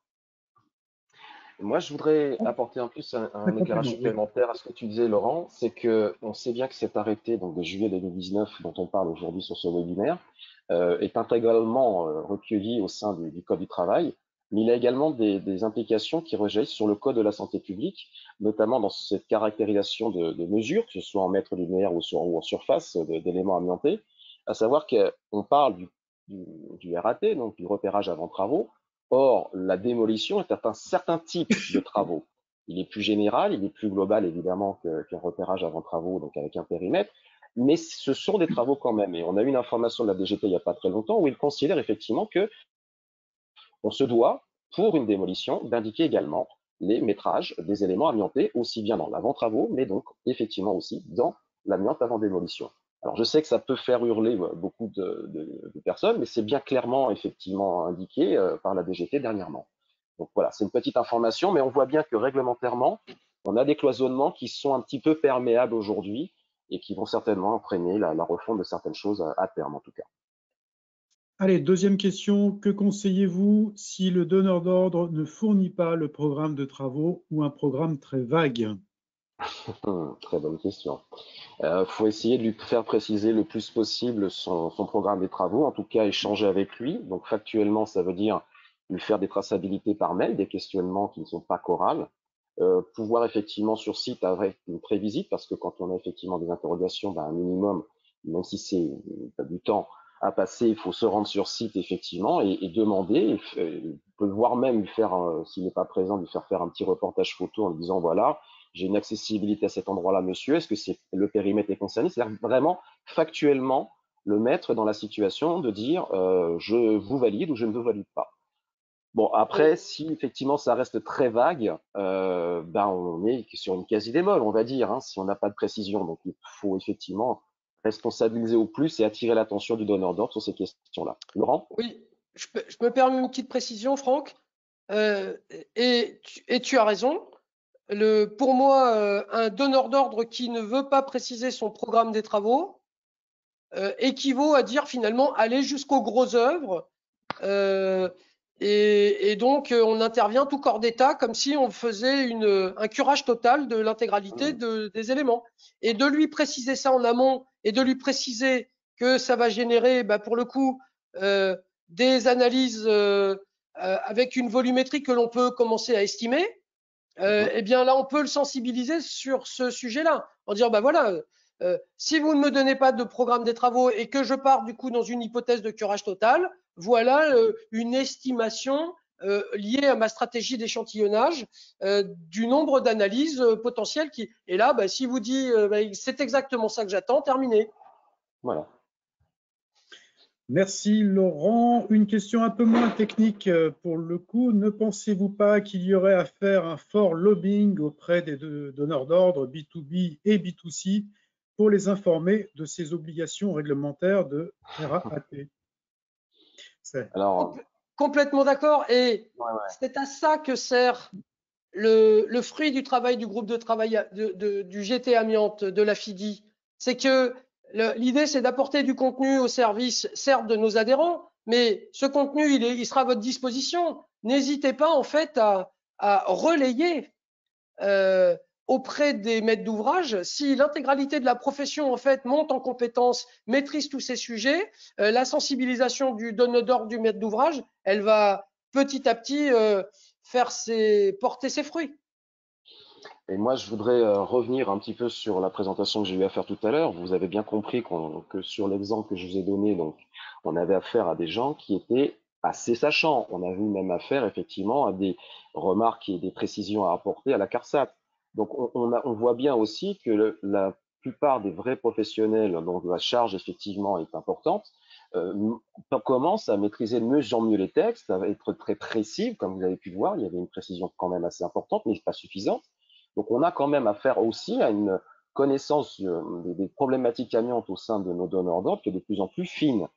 Moi, je voudrais apporter en plus un éclairage supplémentaire à ce que tu disais, Laurent. C'est que on sait bien que cet arrêté donc de juillet 2019 dont on parle aujourd'hui sur ce webinaire est intégralement recueilli au sein du Code du travail, mais il a également des implications qui rejaillissent sur le Code de la santé publique, notamment dans cette caractérisation de mesures, que ce soit en mètres linéaires ou en surface d'éléments amiantés, à savoir qu'on parle du RAT, donc du repérage avant travaux. Or, la démolition est un certain type de travaux. Il est plus général, il est plus global évidemment qu'un repérage avant travaux, donc avec un périmètre, mais ce sont des travaux quand même. Et on a eu une information de la DGT il n'y a pas très longtemps où il considère effectivement que on se doit, pour une démolition, d'indiquer également les métrages des éléments amiantés, aussi bien dans l'avant-travaux, mais donc effectivement aussi dans l'amiante avant démolition. Alors je sais que ça peut faire hurler beaucoup de personnes, mais c'est bien clairement effectivement indiqué par la DGT dernièrement. Donc voilà, c'est une petite information, mais on voit bien que réglementairement, on a des cloisonnements qui sont un petit peu perméables aujourd'hui et qui vont certainement entraîner la refonte de certaines choses à terme en tout cas. Allez, deuxième question. Que conseillez-vous si le donneur d'ordre ne fournit pas le programme de travaux ou un programme très vague? Très bonne question. Faut essayer de lui faire préciser le plus possible son programme des travaux, en tout cas échanger avec lui. Donc factuellement, ça veut dire lui faire des traçabilités par mail, des questionnements qui ne sont pas chorales, pouvoir effectivement sur site avec une prévisite, parce que quand on a effectivement des interrogations, ben, un minimum, même si c'est du temps à passer, il faut se rendre sur site effectivement et demander, peut voire même lui faire, s'il n'est pas présent, lui faire un petit reportage photo en lui disant voilà, j'ai une accessibilité à cet endroit-là, monsieur, est-ce que c'est le périmètre est concerné? C'est-à-dire vraiment factuellement le mettre dans la situation de dire je vous valide ou je ne vous valide pas. Bon, après, si effectivement ça reste très vague, ben on est sur une quasi-démol, on va dire, hein, si on n'a pas de précision. Donc il faut effectivement responsabiliser au plus et attirer l'attention du donneur d'ordre sur ces questions-là. Laurent? Oui, je me permets une petite précision, Franck. Euh, et tu as raison. Pour moi, un donneur d'ordre qui ne veut pas préciser son programme des travaux équivaut à dire finalement aller jusqu'aux grosses œuvres. Euh, et donc, on intervient tout corps d'État comme si on faisait un curage total de l'intégralité des éléments. Et de lui préciser ça en amont et de lui préciser que ça va générer, bah, pour le coup, des analyses avec une volumétrie que l'on peut commencer à estimer, eh bien là, on peut le sensibiliser sur ce sujet-là, en disant, bah voilà, si vous ne me donnez pas de programme des travaux et que je pars du coup dans une hypothèse de curage total, voilà une estimation liée à ma stratégie d'échantillonnage du nombre d'analyses potentielles qui. Et là, bah, si vous dit, bah, c'est exactement ça que j'attends, terminé. Voilà. Merci Laurent. Une question un peu moins technique pour le coup. Ne pensez-vous pas qu'il y aurait à faire un fort lobbying auprès des donneurs d'ordre B2B et B2C pour les informer de ces obligations réglementaires de RAAT? Alors, Complètement d'accord. Et ouais, ouais. c'est à ça que sert le fruit du travail du groupe de travail du GT Amiante, de la FIDI. C'est que l'idée, c'est d'apporter du contenu au service, certes, de nos adhérents, mais ce contenu, il sera à votre disposition. N'hésitez pas, en fait, à relayer euh, auprès des maîtres d'ouvrage. Si l'intégralité de la profession, en fait, monte en compétence, maîtrise tous ces sujets, la sensibilisation du donneur d'ordre du maître d'ouvrage, elle va petit à petit porter ses fruits. Et moi, je voudrais revenir un petit peu sur la présentation que j'ai eu à faire tout à l'heure. Vous avez bien compris que sur l'exemple que je vous ai donné, donc, on avait affaire à des gens qui étaient assez sachants. On a vu même affaire effectivement à des remarques et des précisions à apporter à la CARSAT. Donc, on voit bien aussi que la plupart des vrais professionnels dont la charge effectivement est importante commencent à maîtriser de mieux en mieux les textes, à être très précis, comme vous avez pu voir. Il y avait une précision quand même assez importante, mais pas suffisante. Donc on a quand même affaire aussi à une connaissance des problématiques amiantes au sein de nos donneurs d'ordre qui est de plus en plus fine.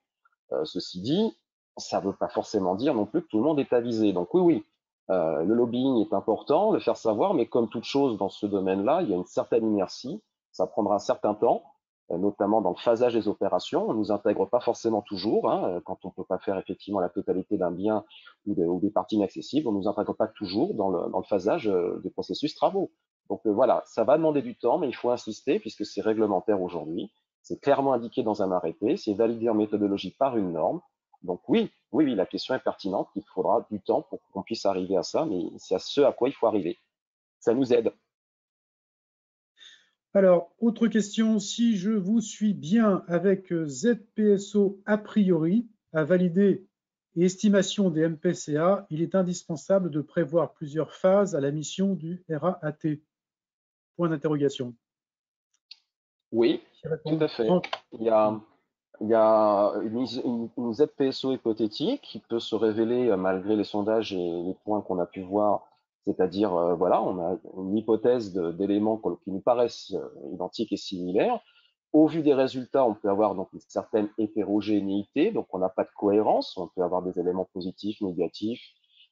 Ceci dit, ça ne veut pas forcément dire non plus que tout le monde est avisé. Donc oui, oui, le lobbying est important, le faire savoir, mais comme toute chose dans ce domaine-là, il y a une certaine inertie, ça prendra un certain temps, notamment dans le phasage des opérations. On ne nous intègre pas forcément toujours, hein, quand on ne peut pas faire effectivement la totalité d'un bien ou des parties inaccessibles, on ne nous intègre pas toujours dans le phasage des processus travaux. Donc voilà, ça va demander du temps, mais il faut insister puisque c'est réglementaire aujourd'hui. C'est clairement indiqué dans un arrêté, c'est validé en méthodologie par une norme. Donc oui, oui, oui, la question est pertinente, il faudra du temps pour qu'on puisse arriver à ça, mais c'est à ce à quoi il faut arriver. Ça nous aide. Alors, autre question, si je vous suis bien avec ZPSO a priori, à valider et estimation des MPCA, il est indispensable de prévoir plusieurs phases à la mission du RAAT. Point d'interrogation. Oui, tout à fait. Il y a une ZPSO hypothétique qui peut se révéler, malgré les sondages et les points qu'on a pu voir, c'est-à-dire, voilà, on a une hypothèse d'éléments qui nous paraissent identiques et similaires. Au vu des résultats, on peut avoir donc une certaine hétérogénéité, donc on n'a pas de cohérence, on peut avoir des éléments positifs, négatifs,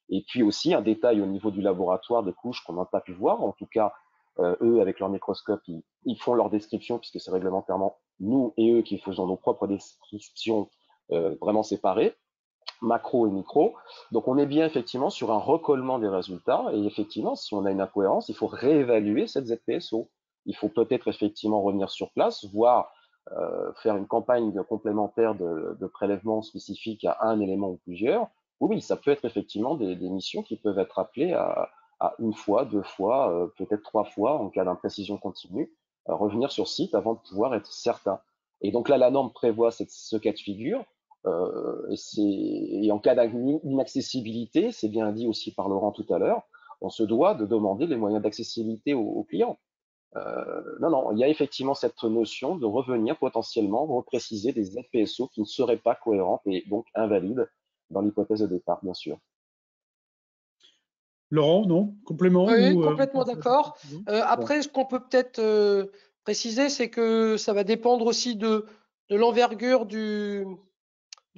et puis aussi un détail au niveau du laboratoire des couches qu'on n'a pas pu voir. En tout cas, eux, avec leur microscope, ils font leur description, puisque c'est réglementairement nous et eux qui faisons nos propres descriptions vraiment séparées, macro et micro. Donc on est bien effectivement sur un recollement des résultats, et effectivement, si on a une incohérence, il faut réévaluer cette ZPSO. il faut peut-être effectivement revenir sur place, voire faire une campagne complémentaire de prélèvement spécifique à un élément ou plusieurs. Oui, ça peut être effectivement des missions qui peuvent être appelées à une fois, deux fois, peut-être trois fois en cas d'imprécision continue, revenir sur site avant de pouvoir être certain. Et donc là, la norme prévoit ce cas de figure. Et en cas d'inaccessibilité, c'est bien dit aussi par Laurent tout à l'heure, on se doit de demander les moyens d'accessibilité aux clients. Non, il y a effectivement cette notion de revenir potentiellement repréciser des ZPSO qui ne seraient pas cohérentes et donc invalides dans l'hypothèse de départ, bien sûr. Laurent, non? Complément Oui, ou, complètement d'accord. Après, ce qu'on peut peut-être préciser, c'est que ça va dépendre aussi de l'envergure du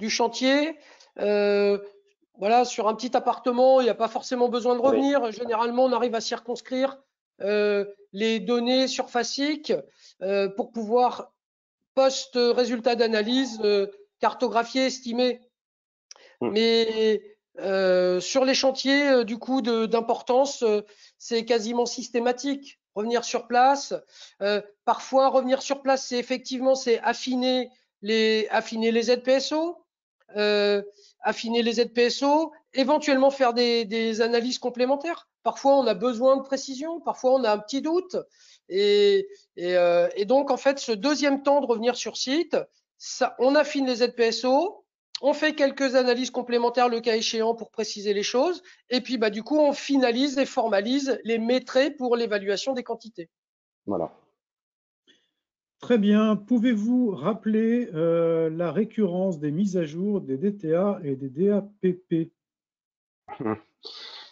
chantier. Voilà, sur un petit appartement, il n'y a pas forcément besoin de revenir. Oui. Généralement, on arrive à circonscrire les données surfaciques pour pouvoir, post-résultat d'analyse, cartographier, estimer. Mais sur les chantiers, du coup, d'importance, c'est quasiment systématique. Revenir sur place. Parfois, revenir sur place, c'est effectivement affiner les ZPSO. Affiner les ZPSO, éventuellement faire des analyses complémentaires. Parfois, on a besoin de précision, parfois, on a un petit doute. Et donc, en fait, ce deuxième temps de revenir sur site, on affine les ZPSO, on fait quelques analyses complémentaires le cas échéant pour préciser les choses. Et puis, du coup, on finalise et formalise les métraits pour l'évaluation des quantités. Voilà. Très bien. Pouvez-vous rappeler la récurrence des mises à jour des DTA et des DAPP?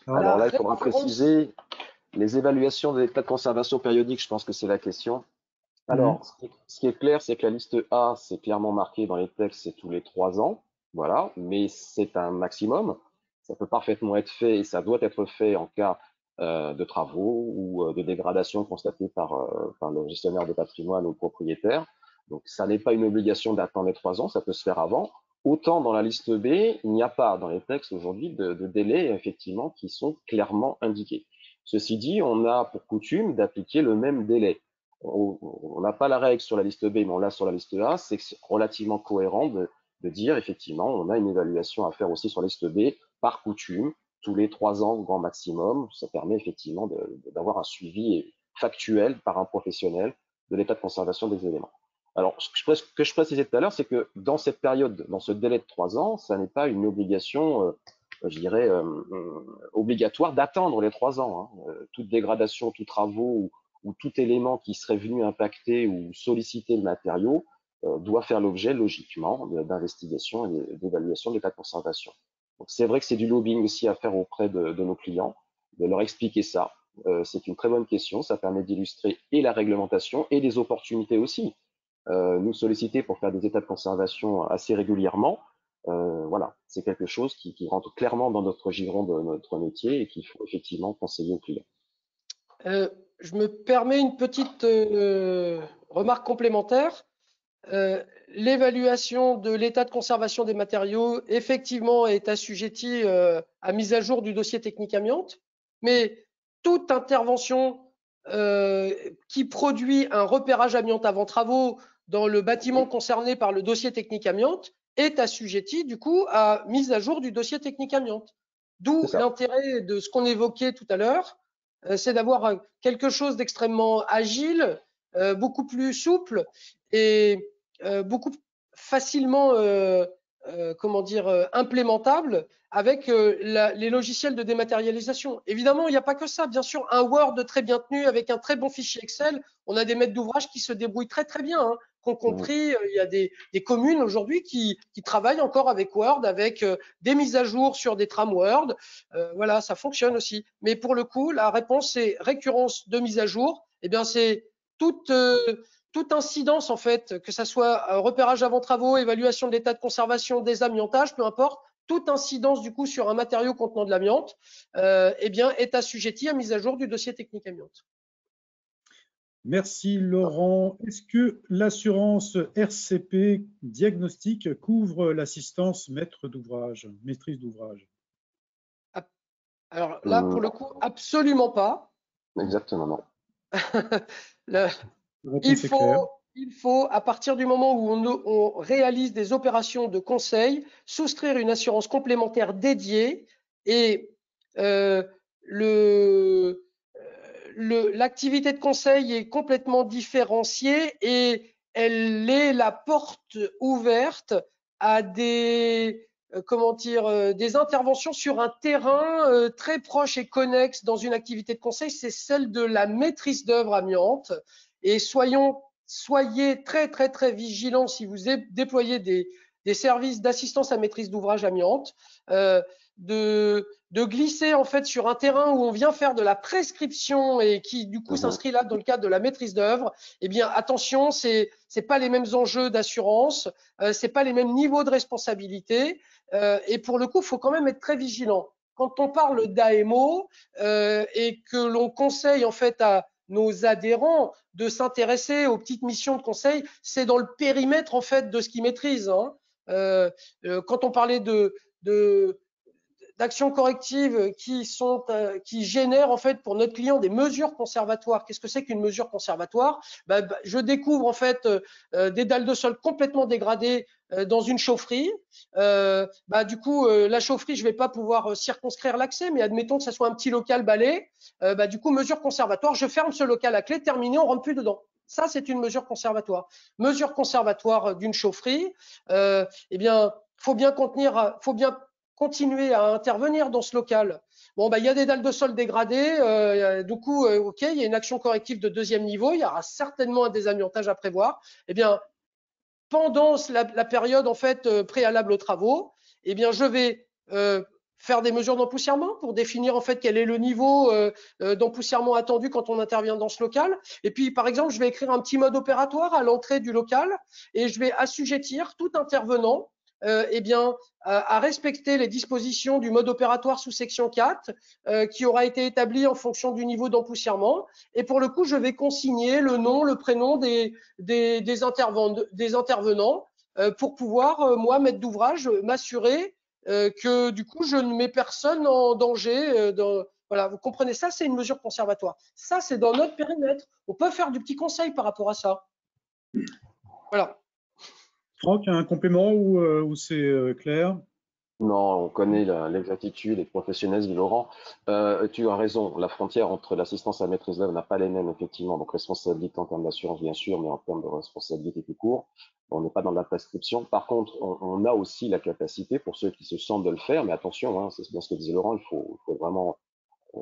Alors là, il faudra préciser les évaluations de l'état de conservation périodique, je pense que c'est la question. Alors, ce qui est clair, c'est que la liste A, c'est clairement marqué dans les textes, c'est tous les 3 ans. Voilà, mais c'est un maximum. Ça peut parfaitement être fait et ça doit être fait en cas de travaux ou de dégradation constatée par le gestionnaire de patrimoine ou le propriétaire. Donc, ça n'est pas une obligation d'attendre les 3 ans, ça peut se faire avant. Autant dans la liste B, il n'y a pas dans les textes aujourd'hui de délais effectivement qui sont clairement indiqués. Ceci dit, on a pour coutume d'appliquer le même délai. On n'a pas la règle sur la liste B, mais on l'a sur la liste A. C'est relativement cohérent de dire effectivement, on a une évaluation à faire aussi sur la liste B par coutume, tous les 3 ans grand maximum. Ça permet effectivement d'avoir un suivi factuel par un professionnel de l'état de conservation des éléments. Alors, ce que je précisais tout à l'heure, c'est que dans cette période, dans ce délai de 3 ans, ça n'est pas une obligation, je dirais, obligatoire d'attendre les 3 ans. Hein. Toute dégradation, tout travaux ou tout élément qui serait venu impacter ou solliciter le matériau doit faire l'objet logiquement d'investigation et d'évaluation de l'état de conservation. Donc c'est vrai que c'est du lobbying aussi à faire auprès de nos clients, de leur expliquer ça. C'est une très bonne question, ça permet d'illustrer et la réglementation et des opportunités aussi. Nous solliciter pour faire des états de conservation assez régulièrement, voilà, c'est quelque chose qui rentre clairement dans notre giron de notre métier et qu'il faut effectivement conseiller aux clients. Je me permets une petite remarque complémentaire. L'évaluation de l'état de conservation des matériaux, effectivement, est assujettie à mise à jour du dossier technique amiante, mais toute intervention qui produit un repérage amiante avant travaux dans le bâtiment concerné par le dossier technique amiante est assujettie, du coup, à mise à jour du dossier technique amiante. D'où l'intérêt de ce qu'on évoquait tout à l'heure, c'est d'avoir quelque chose d'extrêmement agile, beaucoup plus souple et beaucoup facilement implémentable avec les logiciels de dématérialisation. Évidemment, il n'y a pas que ça. Bien sûr, un Word très bien tenu avec un très bon fichier Excel, on a des maîtres d'ouvrage qui se débrouillent très très bien. Hein. Compris, il y a des communes aujourd'hui qui travaillent encore avec Word, avec des mises à jour sur des trames Word. Voilà, ça fonctionne aussi. Mais pour le coup, la réponse, c'est récurrence de mise à jour. Eh bien, c'est toute incidence, en fait, que ça soit repérage avant travaux, évaluation de l'état de conservation, des amiantages, peu importe, toute incidence du coup sur un matériau contenant de l'amiante, eh bien, est assujettie à mise à jour du dossier technique amiante. Merci Laurent. Est-ce que l'assurance RCP diagnostic couvre l'assistance maître d'ouvrage, maîtrise d'ouvrage? Alors là, pour le coup, absolument pas. Exactement, non. Il faut, à partir du moment où on réalise des opérations de conseil, souscrire une assurance complémentaire dédiée et l'activité de conseil est complètement différenciée et elle est la porte ouverte à des des interventions sur un terrain très proche et connexe dans une activité de conseil, c'est celle de la maîtrise d'œuvre amiante. Et soyez très très très vigilants si vous déployez des services d'assistance à maîtrise d'ouvrage amiante, de glisser en fait sur un terrain où on vient faire de la prescription et qui du coup s'inscrit là dans le cadre de la maîtrise d'œuvre. Eh bien attention, c'est pas les mêmes enjeux d'assurance, c'est pas les mêmes niveaux de responsabilité, et pour le coup, il faut quand même être très vigilant. Quand on parle d'AMO et que l'on conseille en fait à nos adhérents de s'intéresser aux petites missions de conseil, c'est dans le périmètre en fait de ce qu'ils maîtrisent. Hein. Quand on parlait d'actions correctives qui génèrent en fait pour notre client des mesures conservatoires. Qu'est-ce que c'est qu'une mesure conservatoire? Je découvre en fait des dalles de sol complètement dégradées dans une chaufferie. Du coup, la chaufferie, je vais pas pouvoir circonscrire l'accès, mais admettons que ça soit un petit local balai. Du coup, mesure conservatoire, je ferme ce local à clé, terminé, on rentre plus dedans. Ça, c'est une mesure conservatoire. Mesure conservatoire d'une chaufferie, eh bien, faut bien continuer à intervenir dans ce local. Bon, il y a des dalles de sol dégradées, du coup, ok, il y a une action corrective de deuxième niveau, il y aura certainement un désamiantage à prévoir. Eh bien, pendant la période en fait préalable aux travaux, eh bien, je vais faire des mesures d'empoussièrement pour définir en fait quel est le niveau d'empoussièrement attendu quand on intervient dans ce local. Et puis, par exemple, je vais écrire un petit mode opératoire à l'entrée du local et je vais assujettir tout intervenant à respecter les dispositions du mode opératoire sous section 4 qui aura été établi en fonction du niveau d'empoussièrement. Et pour le coup, je vais consigner le nom, le prénom des intervenants pour pouvoir, moi, maître d'ouvrage, m'assurer que du coup, je ne mets personne en danger. Voilà, vous comprenez ça, c'est une mesure conservatoire. Ça, c'est dans notre périmètre. On peut faire du petit conseil par rapport à ça. Voilà. Franck, un complément ou c'est clair? Non, on connaît l'exactitude et le professionnalisme de Laurent. Tu as raison, la frontière entre l'assistance à la maîtrise d'œuvre n'a pas les mêmes, effectivement. Donc, responsabilité en termes d'assurance, bien sûr, mais en termes de responsabilité tout court, on n'est pas dans la prescription. Par contre, on a aussi la capacité, pour ceux qui se sentent de le faire, mais attention, hein, c'est bien ce que disait Laurent, il faut vraiment,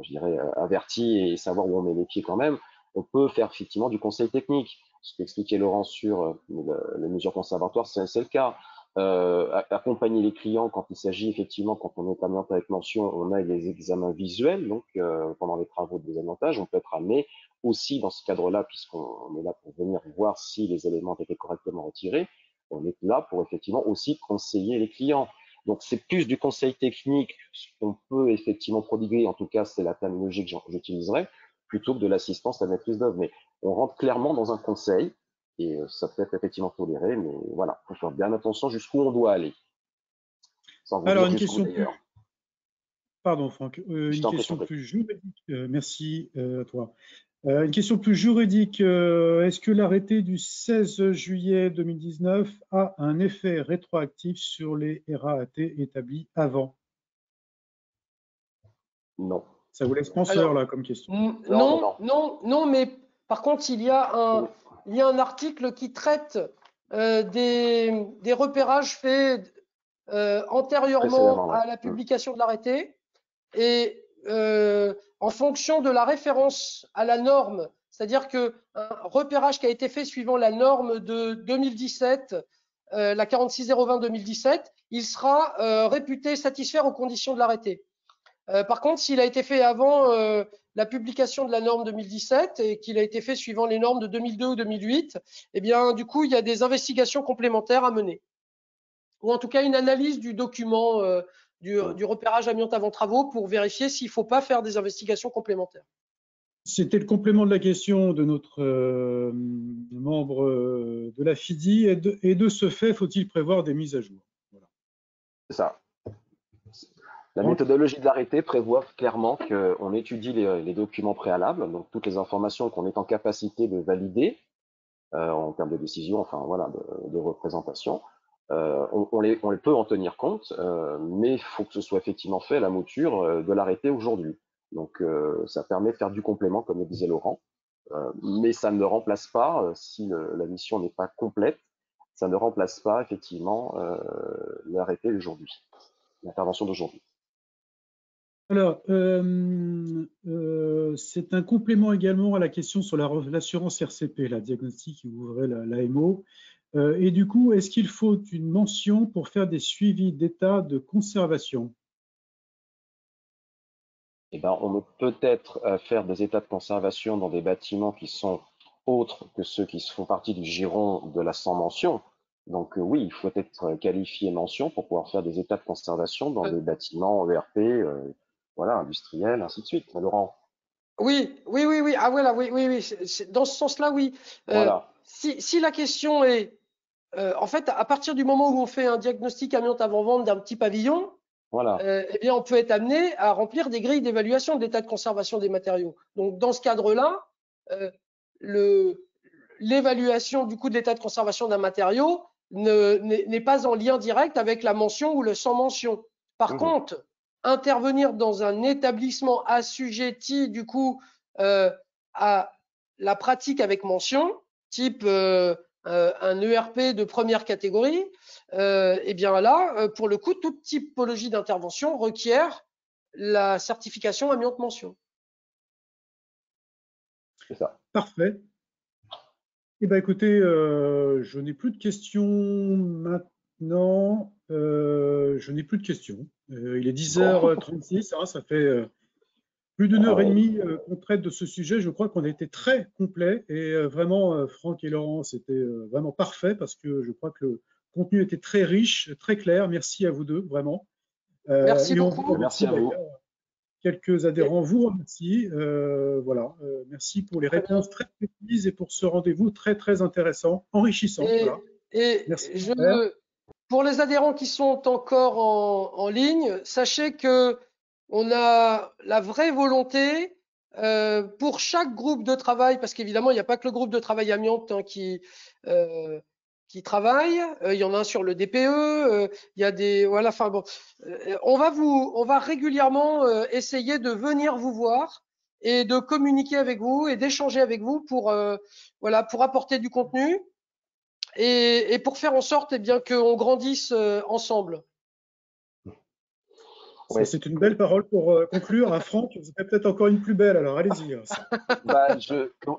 je dirais, averti et savoir où on met les pieds quand même. On peut faire effectivement du conseil technique. Ce qu'expliquait Laurent sur les mesures conservatoires, c'est le cas. Accompagner les clients quand il s'agit effectivement, quand on est amianté avec mention, on a les examens visuels, donc pendant les travaux de désamiantage, on peut être amené aussi dans ce cadre-là, puisqu'on est là pour venir voir si les éléments ont été correctement retirés, on est là pour effectivement aussi conseiller les clients. Donc c'est plus du conseil technique, ce qu'on peut effectivement prodiguer, en tout cas c'est la terminologie que j'utiliserai, plutôt que de l'assistance à la maîtrise d'œuvre. Mais on rentre clairement dans un conseil, et ça peut être effectivement toléré, mais voilà, il faut faire bien attention jusqu'où on doit aller. Sans vous Alors, dire une jusqu'où question d'ailleurs. Pardon, Franck. Je Une t'en prie, question plus juridique. Merci à toi. Une question plus juridique. Est-ce que l'arrêté du 16 juillet 2019 a un effet rétroactif sur les RAAT établis avant? Non. Ça vous laisse penseur, là, comme question. Non, mais par contre, il y a un article qui traite des repérages faits antérieurement à la publication de l'arrêté et en fonction de la référence à la norme, c'est-à-dire qu'un repérage qui a été fait suivant la norme de 2017, la 46-020-2017, il sera réputé satisfaire aux conditions de l'arrêté. Par contre, s'il a été fait avant la publication de la norme 2017 et qu'il a été fait suivant les normes de 2002 ou 2008, eh bien, du coup, il y a des investigations complémentaires à mener. Ou en tout cas, une analyse du document du repérage amiante avant travaux pour vérifier s'il ne faut pas faire des investigations complémentaires. C'était le complément de la question de notre membre de la FIDI. Et de ce fait, faut-il prévoir des mises à jour? Voilà. C'est ça. La méthodologie de l'arrêté prévoit clairement qu'on étudie les documents préalables, donc toutes les informations qu'on est en capacité de valider en termes de décision, enfin voilà, de représentation. On les peut en tenir compte, mais il faut que ce soit effectivement fait à la mouture de l'arrêté aujourd'hui. Donc ça permet de faire du complément, comme le disait Laurent, mais ça ne remplace pas, si la mission n'est pas complète, ça ne remplace pas effectivement l'arrêté d'aujourd'hui, l'intervention d'aujourd'hui. Alors, c'est un complément également à la question sur l'assurance RCP, la diagnostic qui ouvrait l'AMO. Et du coup, est-ce qu'il faut une mention pour faire des suivis d'état de conservation? Eh ben, on peut peut-être faire des états de conservation dans des bâtiments qui sont autres que ceux qui font partie du giron de la sans mention. Donc oui, il faut être qualifié mention pour pouvoir faire des états de conservation dans des bâtiments ERP, voilà, industriels, ainsi de suite. Laurent. Oui. Ah voilà, oui. Dans ce sens-là, oui. Voilà. Si la question est, en fait, à partir du moment où on fait un diagnostic amiante avant-vente d'un petit pavillon, voilà. eh bien, on peut être amené à remplir des grilles d'évaluation de l'état de conservation des matériaux. Donc, dans ce cadre-là, l'évaluation du coût de l'état de conservation d'un matériau n'est pas en lien direct avec la mention ou le sans mention. Par contre, intervenir dans un établissement assujetti du coup à la pratique avec mention, type un ERP de première catégorie, et bien là, pour le coup, toute typologie d'intervention requiert la certification amiante mention. C'est ça. Parfait. Eh bien, écoutez, je n'ai plus de questions maintenant. Je n'ai plus de questions. Il est 10h36, hein, ça fait plus d'une heure et demie qu'on traite de ce sujet. Je crois qu'on a été très complet et vraiment, Franck et Laurent, c'était vraiment parfait parce que je crois que le contenu était très riche, très clair. Merci à vous deux, vraiment. Merci Et beaucoup. Merci à vous. Quelques adhérents vous remercient. Voilà. Merci pour les réponses très précises et pour ce rendez-vous très, très intéressant, enrichissant. Voilà. Merci. Pour les adhérents qui sont encore en ligne, sachez que on a la vraie volonté pour chaque groupe de travail, parce qu'évidemment, il n'y a pas que le groupe de travail amiante qui travaille. Il y en a un sur le DPE. Il y a des voilà. Enfin bon, on va régulièrement essayer de venir vous voir et de communiquer avec vous et d'échanger avec vous pour voilà pour apporter du contenu et pour faire en sorte eh bien qu'on grandisse ensemble. Ça, c'est une belle parole pour conclure. À Franck, vous avez peut-être encore une plus belle, alors allez-y. Bah,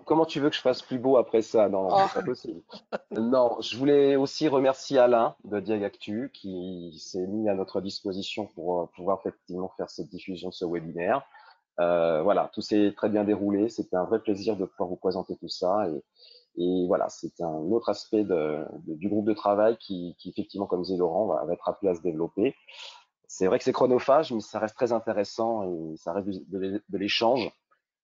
comment tu veux que je fasse plus beau après ça? Non, c'est pas possible. Non, je voulais aussi remercier Alain de Diagactu qui s'est mis à notre disposition pour pouvoir effectivement faire cette diffusion de ce webinaire. Voilà, tout s'est très bien déroulé. C'était un vrai plaisir de pouvoir vous présenter tout ça. Et voilà, c'est un autre aspect du groupe de travail qui effectivement, comme disait Laurent, va être appelé à se développer. C'est vrai que c'est chronophage, mais ça reste très intéressant et ça reste de l'échange,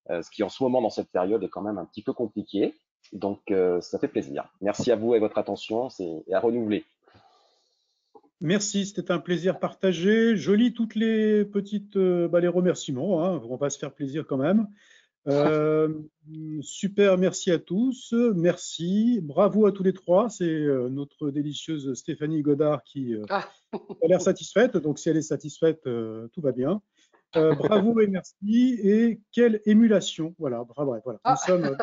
ce qui en ce moment, dans cette période, est quand même un petit peu compliqué. Donc, ça fait plaisir. Merci à vous et votre attention, et à renouveler. Merci, c'était un plaisir partagé. Je lis toutes les petites les remerciements, hein, on va se faire plaisir quand même. Super, merci à tous. Merci, bravo à tous les trois. C'est notre délicieuse Stéphanie Godard qui a l'air satisfaite. Donc, si elle est satisfaite, tout va bien. Bravo et merci. Et quelle émulation. Voilà, bravo. Voilà. Nous sommes.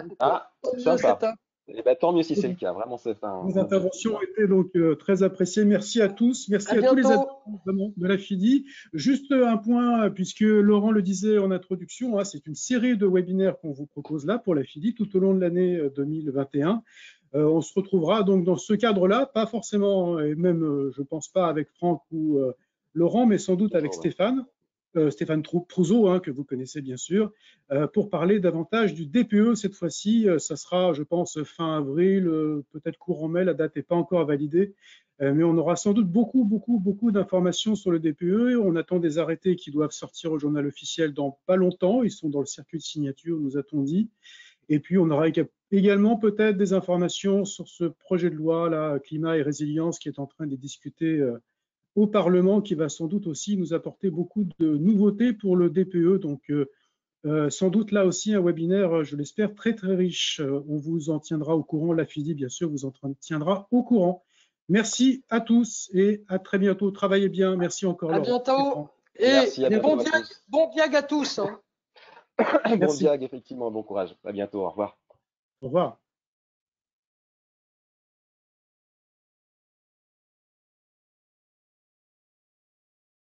Sympa. Et bah, tant mieux si c'est le cas. Vraiment, c'est un. Les interventions ont été donc très appréciées. Merci à tous. Merci à tous les adhérents de la FIDI. Juste un point, puisque Laurent le disait en introduction, hein, c'est une série de webinaires qu'on vous propose là pour la FIDI tout au long de l'année 2021. On se retrouvera donc dans ce cadre-là, pas forcément, et même je pense pas avec Franck ou Laurent, mais sans doute avec Stéphane Trouzeau, hein, que vous connaissez bien sûr, pour parler davantage du DPE cette fois-ci. Ça sera, je pense, fin avril, peut-être courant mai, la date n'est pas encore validée, mais on aura sans doute beaucoup d'informations sur le DPE. On attend des arrêtés qui doivent sortir au journal officiel dans pas longtemps. Ils sont dans le circuit de signature, nous a-t-on dit. Et puis, on aura également peut-être des informations sur ce projet de loi, là, climat et résilience, qui est en train de discuter au Parlement qui va sans doute aussi nous apporter beaucoup de nouveautés pour le DPE. Donc, sans doute là aussi un webinaire, je l'espère, très très riche. On vous en tiendra au courant. La FIDI, bien sûr, vous en tiendra au courant. Merci à tous et à très bientôt. Travaillez bien. Merci encore. À bientôt. Et Merci, à bientôt à tous. Bon diag à tous. Hein. Bon diag, effectivement, bon courage. À bientôt. Au revoir. Au revoir.